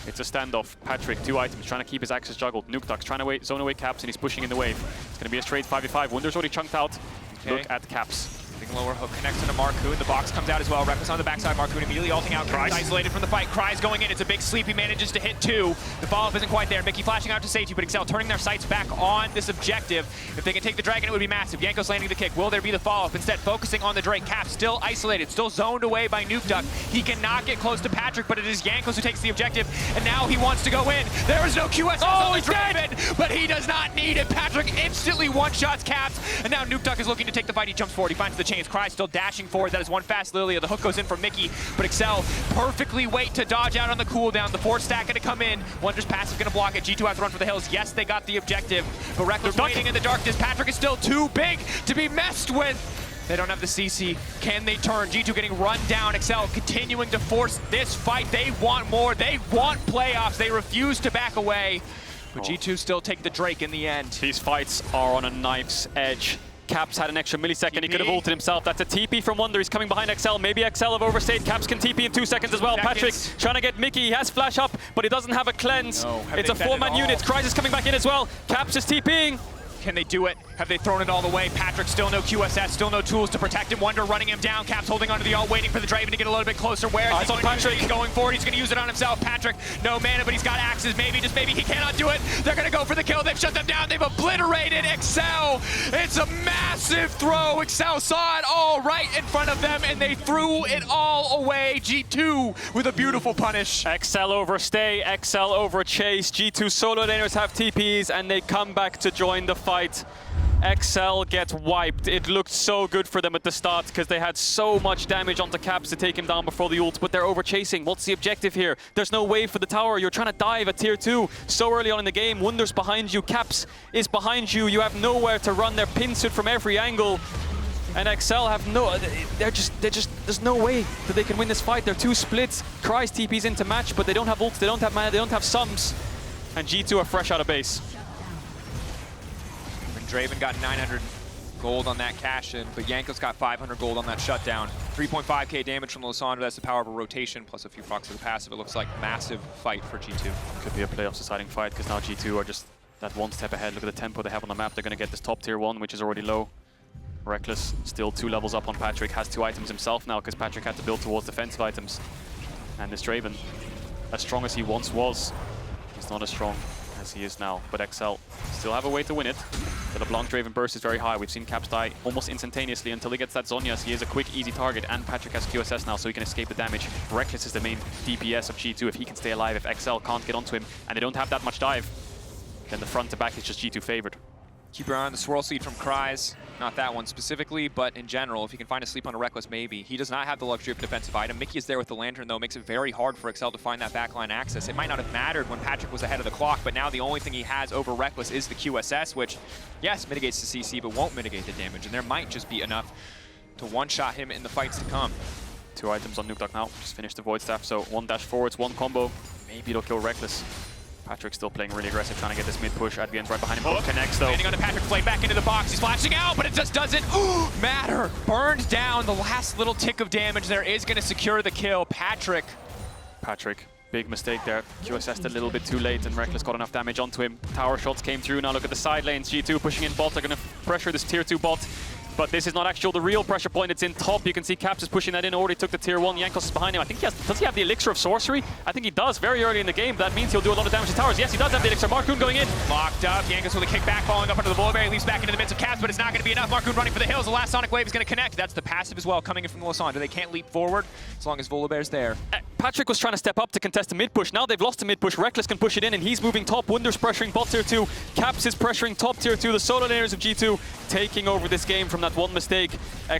It's a standoff. Patrik, 2 items, trying to keep his axis juggled. Nukeduck trying to zone away Caps, and he's pushing in the wave. It's going to be a straight 5v5. Wunder's already chunked out. Okay. Look at Caps. Big lower hook connects into Markoon. The box comes out as well. Rekkles on the backside. Markoon immediately ulting out. Kryze isolated from the fight. Kryze going in. It's a big sleep. He manages to hit 2. The follow-up isn't quite there. Mikyx flashing out to safety, but Excel turning their sights back on this objective. If they can take the Dragon, it would be massive. Jankos landing the kick. Will there be the follow-up? Instead, focusing on the Drake. Cap still isolated, still zoned away by Nukeduck. He cannot get close to Patrik, but it is Jankos who takes the objective, and now he wants to go in. There is no QSS on the Draven, but he does not need it. Patrik instantly one-shots Caps, and now Nukeduck is looking to take the fight. He jumps forward. He finds the chains. Kryze still dashing forward. That is one fast Lillia. The hook goes in for Mikyx, but Excel perfectly wait to dodge out on the cooldown. The 4 stack going to come in. Wunder's passive going to block it. G2 has to run for the hills. Yes, they got the objective, but Rekkles waiting in the darkness. Patrik is still too big to be messed with. They don't have the CC. Can they turn? G2 getting run down. Excel continuing to force this fight. They want more. They want playoffs. They refuse to back away, but G2 still take the Drake in the end. These fights are on a knife's edge. Caps had an extra millisecond, he could have ulted himself. That's a TP from Wunder, he's coming behind XL. Maybe XL have overstayed, Caps can TP in 2 seconds as well. Patrik trying to get Mikyx, he has flash up, but he doesn't have a cleanse. It's a 4-man unit, Kryze is coming back in as well. Caps is TPing. Can they do it? Have they thrown it all the way? Patrik still no QSS, still no tools to protect him. Wunder running him down. Caps holding onto the ult, waiting for the Draven to get a little bit closer. Where is he going? He's going forward. He's going to use it on himself. Patrik, no mana, but he's got axes. Maybe, just maybe, he cannot do it. They're going to go for the kill. They've shut them down. They've obliterated Excel. It's a massive throw. Excel saw it all right in front of them, and they threw it all away. G2 with a beautiful punish. XL overstay, XL over chase. G2 solo laners have TPs, and they come back to join the fight. XL gets wiped. It looked so good for them at the start because they had so much damage onto Caps to take him down before the ult, but they're over chasing. What's the objective here? There's no wave for the tower. You're trying to dive at tier 2 so early on in the game. Wunder's behind you. Caps is behind you. You have nowhere to run. They're pincered from every angle. And XL have no, there's no way that they can win this fight. They're 2 splits. Kryze TP's into match, but they don't have ults, they don't have mana, they don't have sums. And G2 are fresh out of base. Draven got 900 gold on that cash-in, but Jankos got 500 gold on that shutdown. 3.5k damage from Lissandra, that's the power of a rotation, plus a few procs of the passive. It looks like massive fight for G2. Could be a playoffs deciding fight, because now G2 are just that one step ahead. Look at the tempo they have on the map. They're going to get this top tier 1, which is already low. Rekkles still 2 levels up on Patrik, has 2 items himself now, because Patrik had to build towards defensive items. And this Draven, as strong as he once was, he's not as strong as he is now, but XL still have a way to win it. The LeBlanc Draven burst is very high. We've seen Caps die almost instantaneously until he gets that Zhonya's. He is a quick, easy target, and Patrik has QSS now, so he can escape the damage. Rekkles is the main DPS of G2. If he can stay alive, if XL can't get onto him, and they don't have that much dive, then the front to back is just G2 favored. Keep your eye on the swirl seed from Kryze. Not that one specifically, but in general, if he can find a sleep on a Rekkles, maybe. He does not have the luxury of a defensive item. Mikyx is there with the Lantern, though, makes it very hard for Excel to find that backline access. It might not have mattered when Patrik was ahead of the clock, but now the only thing he has over Rekkles is the QSS, which, yes, mitigates the CC, but won't mitigate the damage, and there might just be enough to one-shot him in the fights to come. 2 items on Nukeduck now. Just finished the Void Staff, so 1 dash forwards, 1 combo. Maybe it'll kill Rekkles. Patrik still playing really aggressive, trying to get this mid push. Advienne's right behind him. Both connects though. Landing on the Patrik, played back into the box. He's flashing out, but it just doesn't matter. Burned down. The last little tick of damage there is going to secure the kill. Patrik, big mistake there. QSS'd a little bit too late, and Rekkles got enough damage onto him. Tower shots came through. Now look at the side lanes. G2 pushing in bot. They're going to pressure this tier 2 bot. But this is not actually the real pressure point. It's in top. You can see Caps is pushing that in. Already took the tier 1. Jankos is behind him. I think he has... Does he have the elixir of sorcery? I think he does very early in the game. That means he'll do a lot of damage to towers. Yes, he does have the elixir. Markoon going in. Locked up. Jankos with a kickback, following up under the Volibear. He leaps back into the midst of Caps, but it's not going to be enough. Markoon running for the hills. The last Sonic Wave is going to connect. That's the passive as well, coming in from the Lissandra. They can't leap forward as long as Volibear's there. Patrik was trying to step up to contest the mid push. Now they've lost the mid push. Rekkles can push it in, and he's moving top. Wunder's pressuring bot tier 2. Caps is pressuring top tier 2. The solo laners of G2 taking over this game from that one mistake.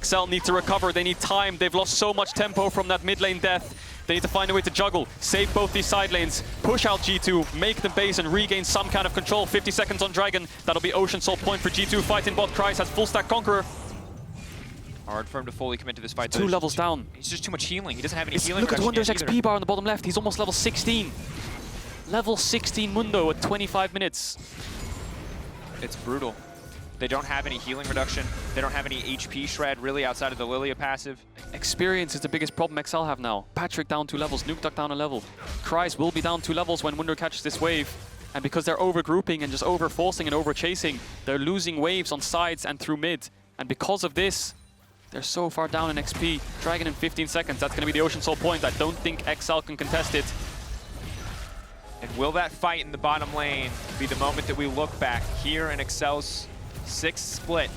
XL need to recover. They need time. They've lost so much tempo from that mid lane death. They need to find a way to juggle, save both these side lanes, push out G2, make them base and regain some kind of control. 50 seconds on Dragon. That'll be Ocean Soul point for G2. Fighting bot. Kryze has full stack Conqueror. Hard for him to fully commit to this fight. 2 levels down. He's just too much healing. He doesn't have any healing. Look at Wunder's either. XP bar on the bottom left. He's almost level 16. Level 16 Mundo at 25 minutes. It's brutal. They don't have any healing reduction. They don't have any HP shred, really, outside of the Lillia passive. Experience is the biggest problem XL have now. Patrik down 2 levels, Nukeduck down a level. Kryze will be down 2 levels when Wunder catches this wave. And because they're over-grouping and just over-forcing and over-chasing, they're losing waves on sides and through mid. And because of this, they're so far down in XP. Dragon in 15 seconds, that's going to be the Ocean Soul point. I don't think XL can contest it. And will that fight in the bottom lane be the moment that we look back here in XL's 6th split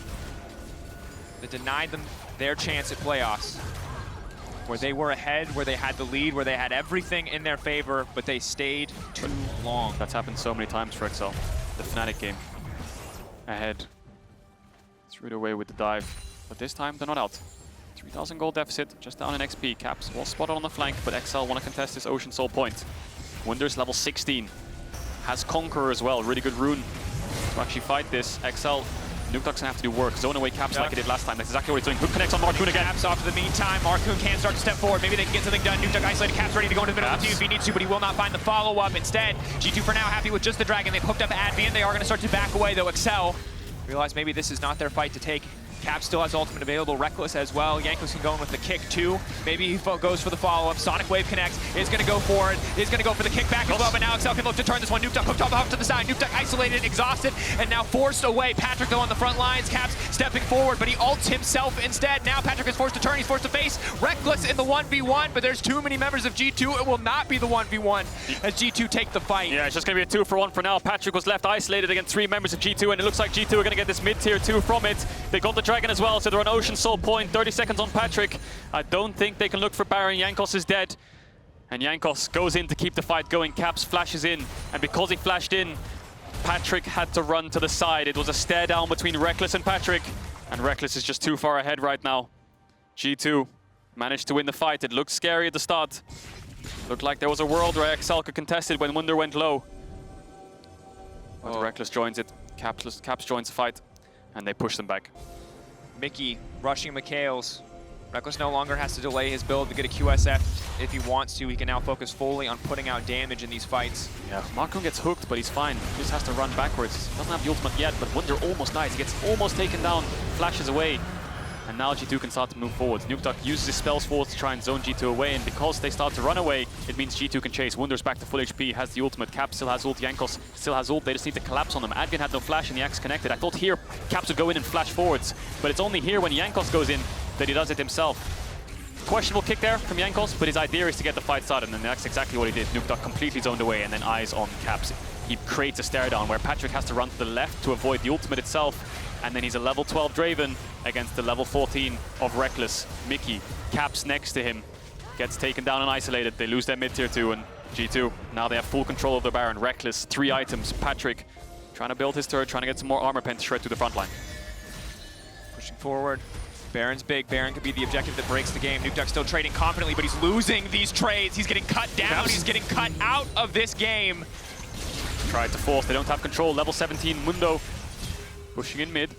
that denied them their chance at playoffs? Where they were ahead, where they had the lead, where they had everything in their favor, but they stayed too long. That's happened so many times for XL. The Fnatic game. Ahead. Threw it away with the dive. But this time, they're not out. 3,000 gold deficit, just down in XP. Caps well spotted on the flank, but XL want to contest this Ocean Soul point. Wunder's level 16. Has Conqueror as well, really good rune to actually fight this. XL, Nukeduck's gonna have to do work. Zone away Caps like he did last time. That's exactly what he's doing. Hook connects on Markoon again. Caps off to the meantime. Markoon can start to step forward. Maybe they can get something done. Nukeduck isolated. Caps ready to go into the middle of the team if he needs to, but he will not find the follow-up. Instead, G2 for now happy with just the Dragon. They've hooked up Advienne. They are going to start to back away, though. XL realize maybe this is not their fight to take. Cap still has ultimate available, Rekkles as well. Jankos can go in with the kick too. Maybe he goes for the follow-up. Sonic Wave connects, is going to go for it, is going to go for the kickback as well, but now XL can look to turn this one. Nukeduck hooked off to the side. Nukeduck isolated, exhausted, and now forced away. Patrik though on the front lines. Caps stepping forward, but he ults himself instead. Now Patrik is forced to turn, he's forced to face Rekkles in the 1v1, but there's too many members of G2. It will not be the 1v1 as G2 take the fight. Yeah, it's just going to be a 2-for-1 for now. Patrik was left isolated against 3 members of G2, and it looks like G2 are going to get this mid-tier 2 from it. They got the Dragon as well, so they're on Ocean Soul point. 30 seconds on Patrik. I don't think they can look for Baron. Jankos is dead. And Jankos goes in to keep the fight going. Caps flashes in, and because he flashed in, Patrik had to run to the side. It was a stare down between Rekkles and Patrik, and Rekkles is just too far ahead right now. G2 managed to win the fight. It looked scary at the start. Looked like there was a world where XL could contest it when Wunder went low. But Rekkles joins it. Caps joins the fight, and they push them back. Mikyx rushing Mikyx. Rekkles no longer has to delay his build to get a QSF if he wants to. He can now focus fully on putting out damage in these fights. Yeah, Markoon gets hooked, but he's fine. He just has to run backwards. Doesn't have the ultimate yet, but Wunder almost dies. He gets almost taken down, flashes away. And now G2 can start to move forward. Nukeduck uses his spells forward to try and zone G2 away, and because they start to run away, it means G2 can chase. Wunder's back to full HP, has the ultimate. Cap still has ult, Jankos still has ult. They just need to collapse on them. Advienne had no flash and the axe connected. I thought here Caps would go in and flash forwards, but it's only here when Jankos goes in that he does it himself. Questionable kick there from Jankos, but his idea is to get the fight started, and that's exactly what he did. Nukeduck completely zoned away, and then eyes on Caps. He creates a stare down where Patrik has to run to the left to avoid the ultimate itself, and then he's a level 12 Draven against the level 14 of Rekkles. Mikyx, Caps next to him, gets taken down and isolated. They lose their mid-tier 2, and G2, now they have full control of their Baron. Rekkles, 3 items. Patrik trying to build his turret, trying to get some more armor pen to shred through the front line. Pushing forward. Baron's big. Baron could be the objective that breaks the game. Nukeduck still trading confidently, but he's losing these trades. He's getting cut down. He's getting cut out of this game. Tried to force. They don't have control. Level 17 Mundo pushing in mid.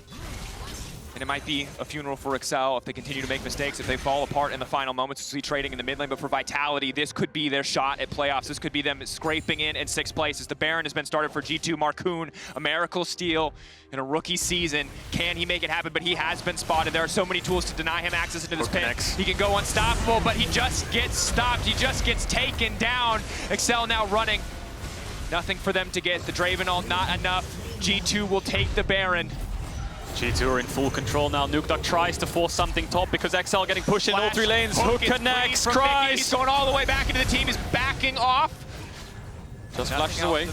And it might be a funeral for XL if they continue to make mistakes, if they fall apart in the final moments. We see trading in the mid lane, but for Vitality, this could be their shot at playoffs. This could be them scraping in 6th place as the Baron has been started for G2. Markoon, a miracle steal in a rookie season. Can he make it happen? But he has been spotted. There are so many tools to deny him access into this pit. He can go unstoppable, but he just gets stopped. He just gets taken down. XL now running. Nothing for them to get. The Draven ult, not enough. G2 will take the Baron. G2 are in full control now. Nukeduck tries to force something top because XL getting pushed in all three lanes. Hook connects, Kryze. He's going all the way back into the team. He's backing off. Just flashes away.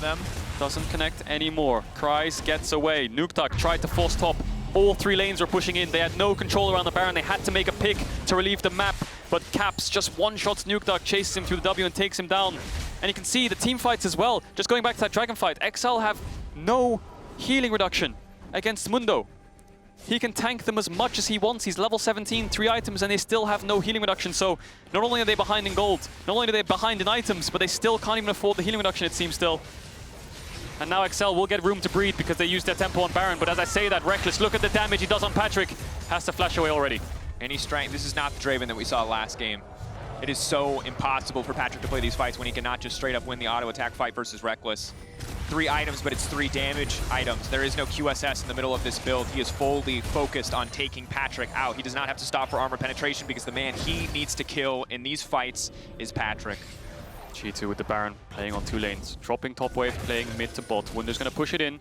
Doesn't connect anymore. Kryze gets away. Nukeduck tried to force top. All three lanes were pushing in. They had no control around the Baron. They had to make a pick to relieve the map. But Caps just one-shots Nukeduck, chases him through the W and takes him down. And you can see the team fights as well. Just going back to that Dragon fight, XL have no healing reduction against Mundo. He can tank them as much as he wants. He's level 17, 3 items, and they still have no healing reduction. So not only are they behind in gold, not only are they behind in items, but they still can't even afford the healing reduction, it seems still. And now XL will get room to breathe because they used their tempo on Baron. But as I say that, Rekkles, look at the damage he does on Patrik. Has to flash away already. And he's trying. This is not the Draven that we saw last game. It is so impossible for Patrik to play these fights when he cannot just straight up win the auto attack fight versus Rekkles. 3 items, but it's 3 damage items. There is no QSS in the middle of this build. He is fully focused on taking Patrik out. He does not have to stop for armor penetration because the man he needs to kill in these fights is Patrik. G2 with the Baron playing on 2 lanes. Dropping top wave, playing mid to bot. Wunder's going to push it in.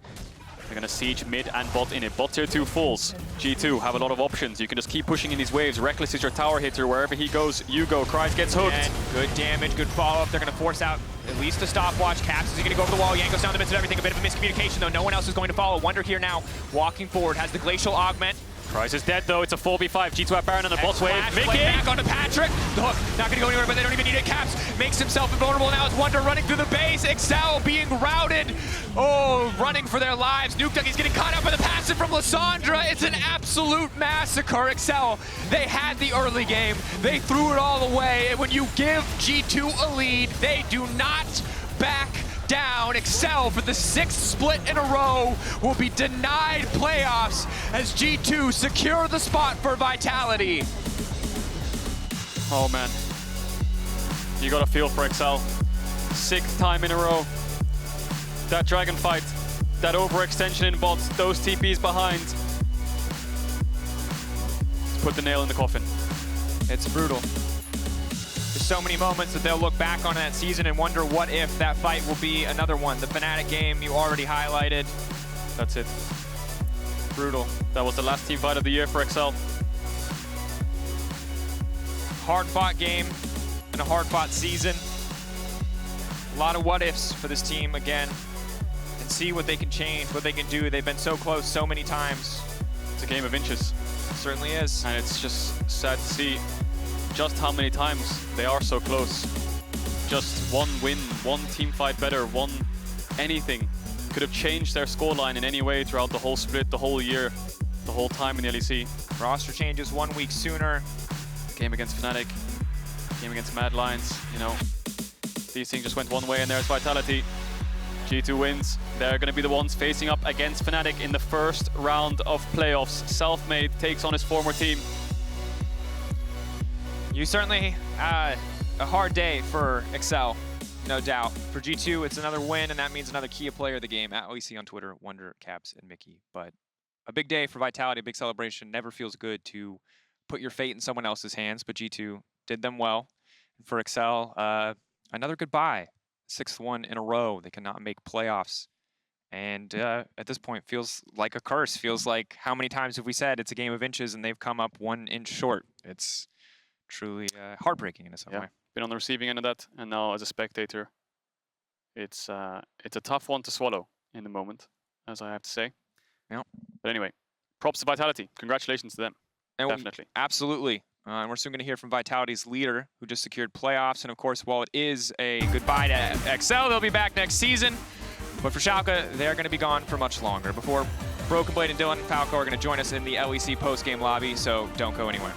They're going to siege mid and bot in it. Bot tier 2 falls. G2 have a lot of options. You can just keep pushing in these waves. Rekkles is your tower hitter. Wherever he goes, you go. Kryze gets hooked. And good damage, good follow-up. They're going to force out at least a stopwatch. Caps is he going to go over the wall. Jankos down the midst of everything. A bit of a miscommunication, though. No one else is going to follow. Wunder here now, walking forward, has the glacial augment. Kryze is dead, though. It's a 4v5. G2 have Baron on the bot wave. Mikyx back onto Patrik. The hook not going to go anywhere, but they don't even need it. Caps makes himself invulnerable. Now it's Wunder running through the base. Excel being routed. Oh, running for their lives. Nukeduck is getting caught up in the passive from Lissandra. It's an absolute massacre. Excel, they had the early game. They threw it all away. And when you give G2 a lead, they do not back down. Excel for the 6th split in a row will be denied playoffs as G2 secure the spot for Vitality. Oh man, you got a feel for Excel. 6th time in a row. That Dragon fight, that overextension in bots, those TPs behind. Put the nail in the coffin. It's brutal. There's so many moments that they'll look back on that season and wonder what if that fight will be another one. The Fnatic game you already highlighted. That's it. Brutal. That was the last team fight of the year for XL. Hard-fought game and a hard-fought season. A lot of what-ifs for this team again. And see what they can change, what they can do. They've been so close so many times. It's a game of inches. It certainly is. And it's just sad to see just how many times they are so close. Just one win, one team fight better, one anything could have changed their scoreline in any way throughout the whole split, the whole year, the whole time in the LEC. Roster changes 1 week sooner. Game against Fnatic, game against Mad Lions, you know. These things just went one way and there's Vitality. G2 wins. They're going to be the ones facing up against Fnatic in the first round of playoffs. Selfmade takes on his former team. You certainly, a hard day for Excel, no doubt. For G2, it's another win, and that means another key player of the game, at LEC on Twitter, Wunder, Caps, and Mickey. But a big day for Vitality, a big celebration. Never feels good to put your fate in someone else's hands, but G2 did them well. For Excel, another goodbye. 6th one in a row. They cannot make playoffs. And at this point, feels like a curse. Feels like how many times have we said it's a game of inches, and they've come up 1 inch short. It's truly heartbreaking in some way. Been on the receiving end of that, and now as a spectator, it's a tough one to swallow in the moment, as I have to say. Yeah. But anyway, props to Vitality. Congratulations to them. And definitely. Absolutely. And we're soon going to hear from Vitality's leader, who just secured playoffs. And of course, while it is a goodbye to XL, they'll be back next season. But for Schalke, they're going to be gone for much longer. Before Broken Blade and Dylan and Falco are going to join us in the LEC post-game lobby, so don't go anywhere.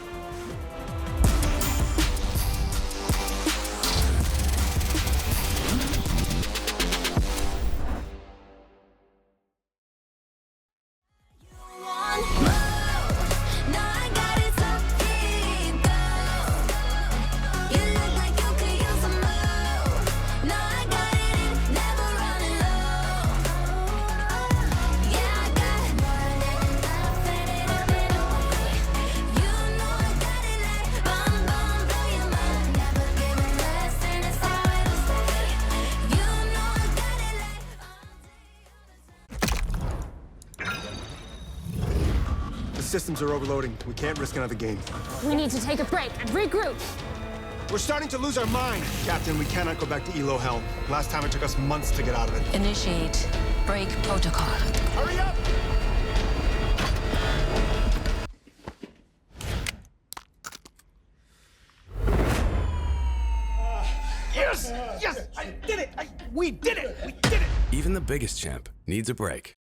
systems are overloading. We can't risk another game. We need to take a break and regroup. We're starting to lose our mind. Captain, we cannot go back to Elo Hell. Last time it took us months to get out of it. Initiate break protocol. Hurry up! Yes! Yes! I did it! We did it! We did it! Even the biggest champ needs a break.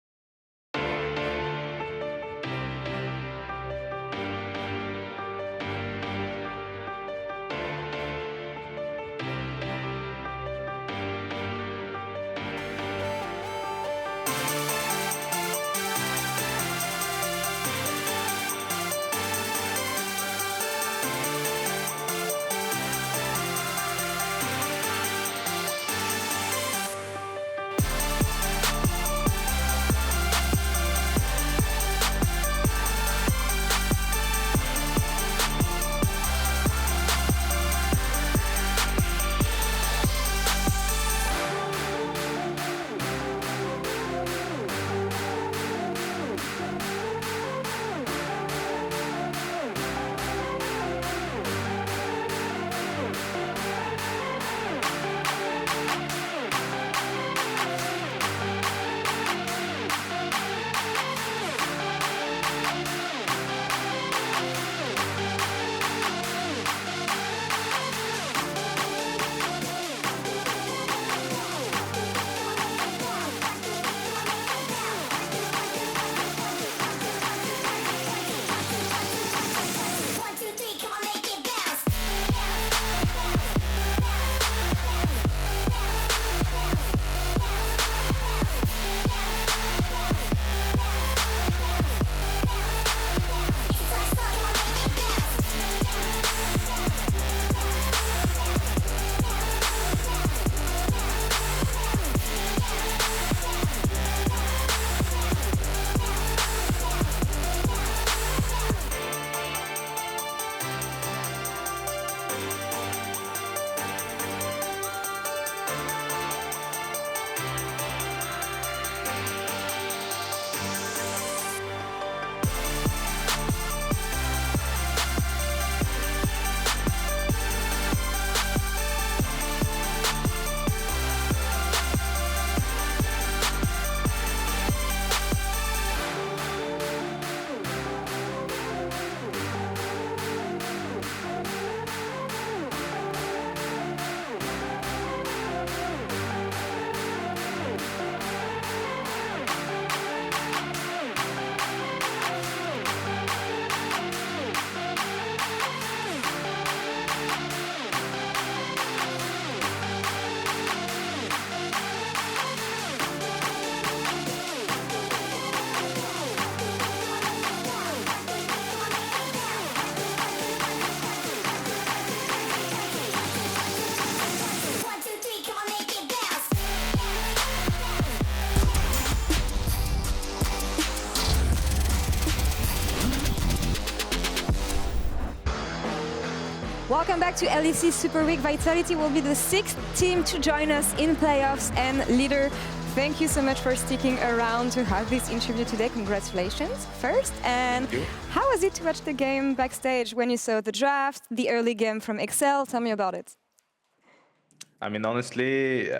Welcome back to LEC Super Week. Vitality will be the 6th team to join us in playoffs. And leader, thank you so much for sticking around to have this interview today. Congratulations first. And how was it to watch the game backstage when you saw the draft, the early game from Excel? Tell me about it. I mean, honestly,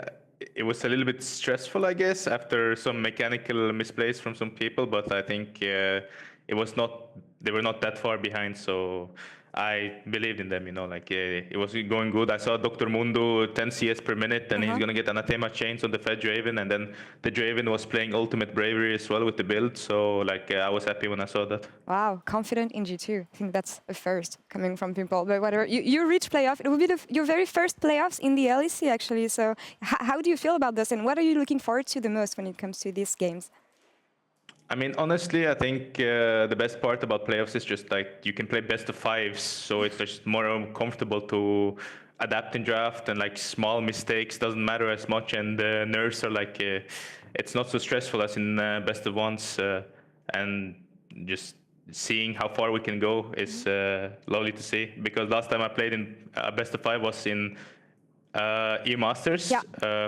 it was a little bit stressful, I guess, after some mechanical misplays from some people. But I think it was not, they were not that far behind. So I believed in them, you know, like it was going good. I saw Dr. Mundo 10 CS per minute, and he's going to get Anathema chains on the Fed Draven, and then the Draven was playing Ultimate Bravery as well with the build, so like I was happy when I saw that. Wow, confident in G2. I think that's a first coming from people, but whatever. You reached playoff. It will be your very first playoffs in the LEC, actually, so how do you feel about this, and what are you looking forward to the most when it comes to these games? I mean, honestly, I think the best part about playoffs is just like you can play best of fives, so it's just more comfortable to adapt in draft, and like small mistakes doesn't matter as much, and nerfs are like it's not so stressful as in best of ones, and just seeing how far we can go is lovely to see. Because last time I played in best of five was in E Masters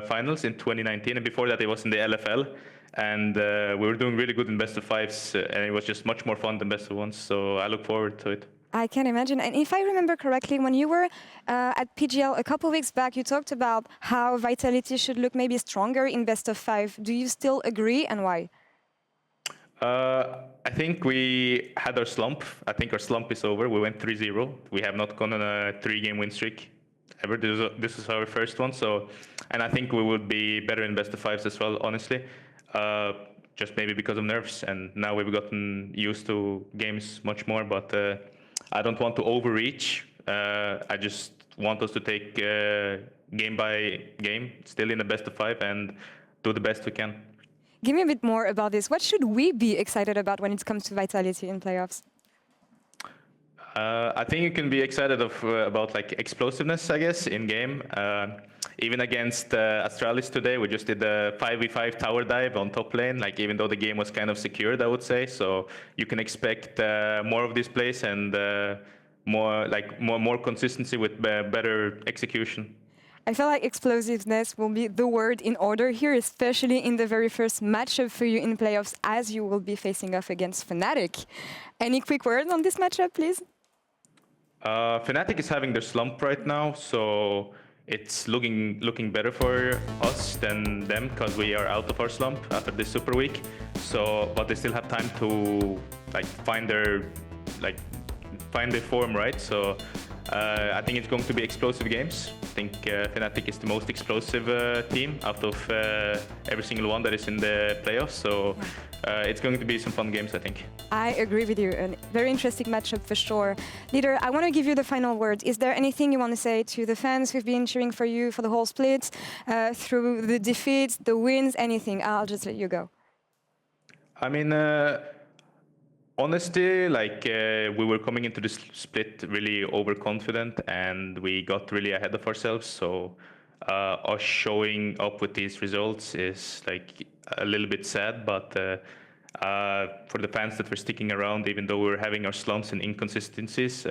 finals in 2019, and before that it was in the LFL. and we were doing really good in best of fives, and it was just much more fun than best of ones. So I look forward to it. I can imagine. And if I remember correctly, when you were at PGL a couple of weeks back, you talked about how Vitality should look maybe stronger in best of five. Do you still agree, and why? I think we had our slump. I think our slump is over. We went 3-0. We have not gone on a 3-game win streak ever. This is our first one. So, and I think we would be better in best of fives as well, honestly. Just maybe because of nerves. And now we've gotten used to games much more. But I don't want to overreach. I just want us to take game by game, still in the best of five, and do the best we can. Give me a bit more about this. What should we be excited about when it comes to Vitality in playoffs? I think you can be excited about like explosiveness, I guess, in game. Even against Astralis today, we just did a 5v5 tower dive on top lane. Like even though the game was kind of secured, I would say. So you can expect more of this plays and more consistency with better execution. I feel like explosiveness will be the word in order here, especially in the very first matchup for you in playoffs, as you will be facing off against Fnatic. Any quick word on this matchup, please? Fnatic is having their slump right now, so it's looking better for us than them because we are out of our slump after this super week. So, but they still have time to find their form, right? So. I think it's going to be explosive games. I think Fnatic is the most explosive team out of every single one that is in the playoffs. So it's going to be some fun games, I think. I agree with you. A very interesting matchup for sure. Leader, I want to give you the final word. Is there anything you want to say to the fans who've been cheering for you for the whole split, through the defeats, the wins, anything? I'll just let you go. I mean, honestly, we were coming into this split really overconfident, and we got really ahead of ourselves. So us showing up with these results is a little bit sad, but for the fans that were sticking around, even though we were having our slumps and inconsistencies,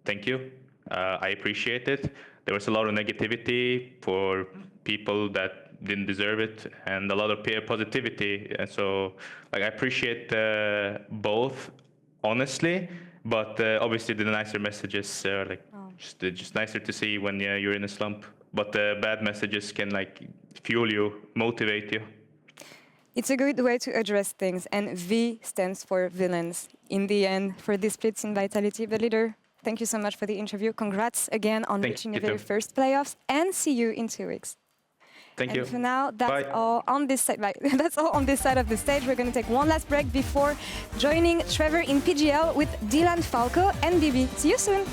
thank you. I appreciate it. There was a lot of negativity for people that didn't deserve it, and a lot of peer positivity. And so I appreciate both, honestly, but obviously the nicer messages are just nicer to see when you're in a slump. But the bad messages can fuel you, motivate you. It's a good way to address things, and V stands for villains in the end for this splits in Vitality. But Leader, thank you so much for the interview. Congrats again on reaching the very first playoffs, and see you in 2 weeks. Thank you. And for now, that's all on this side. That's all on this side of the stage. We're going to take one last break before joining Trevor in PGL with Dylan, Falco, and Bibi. See you soon.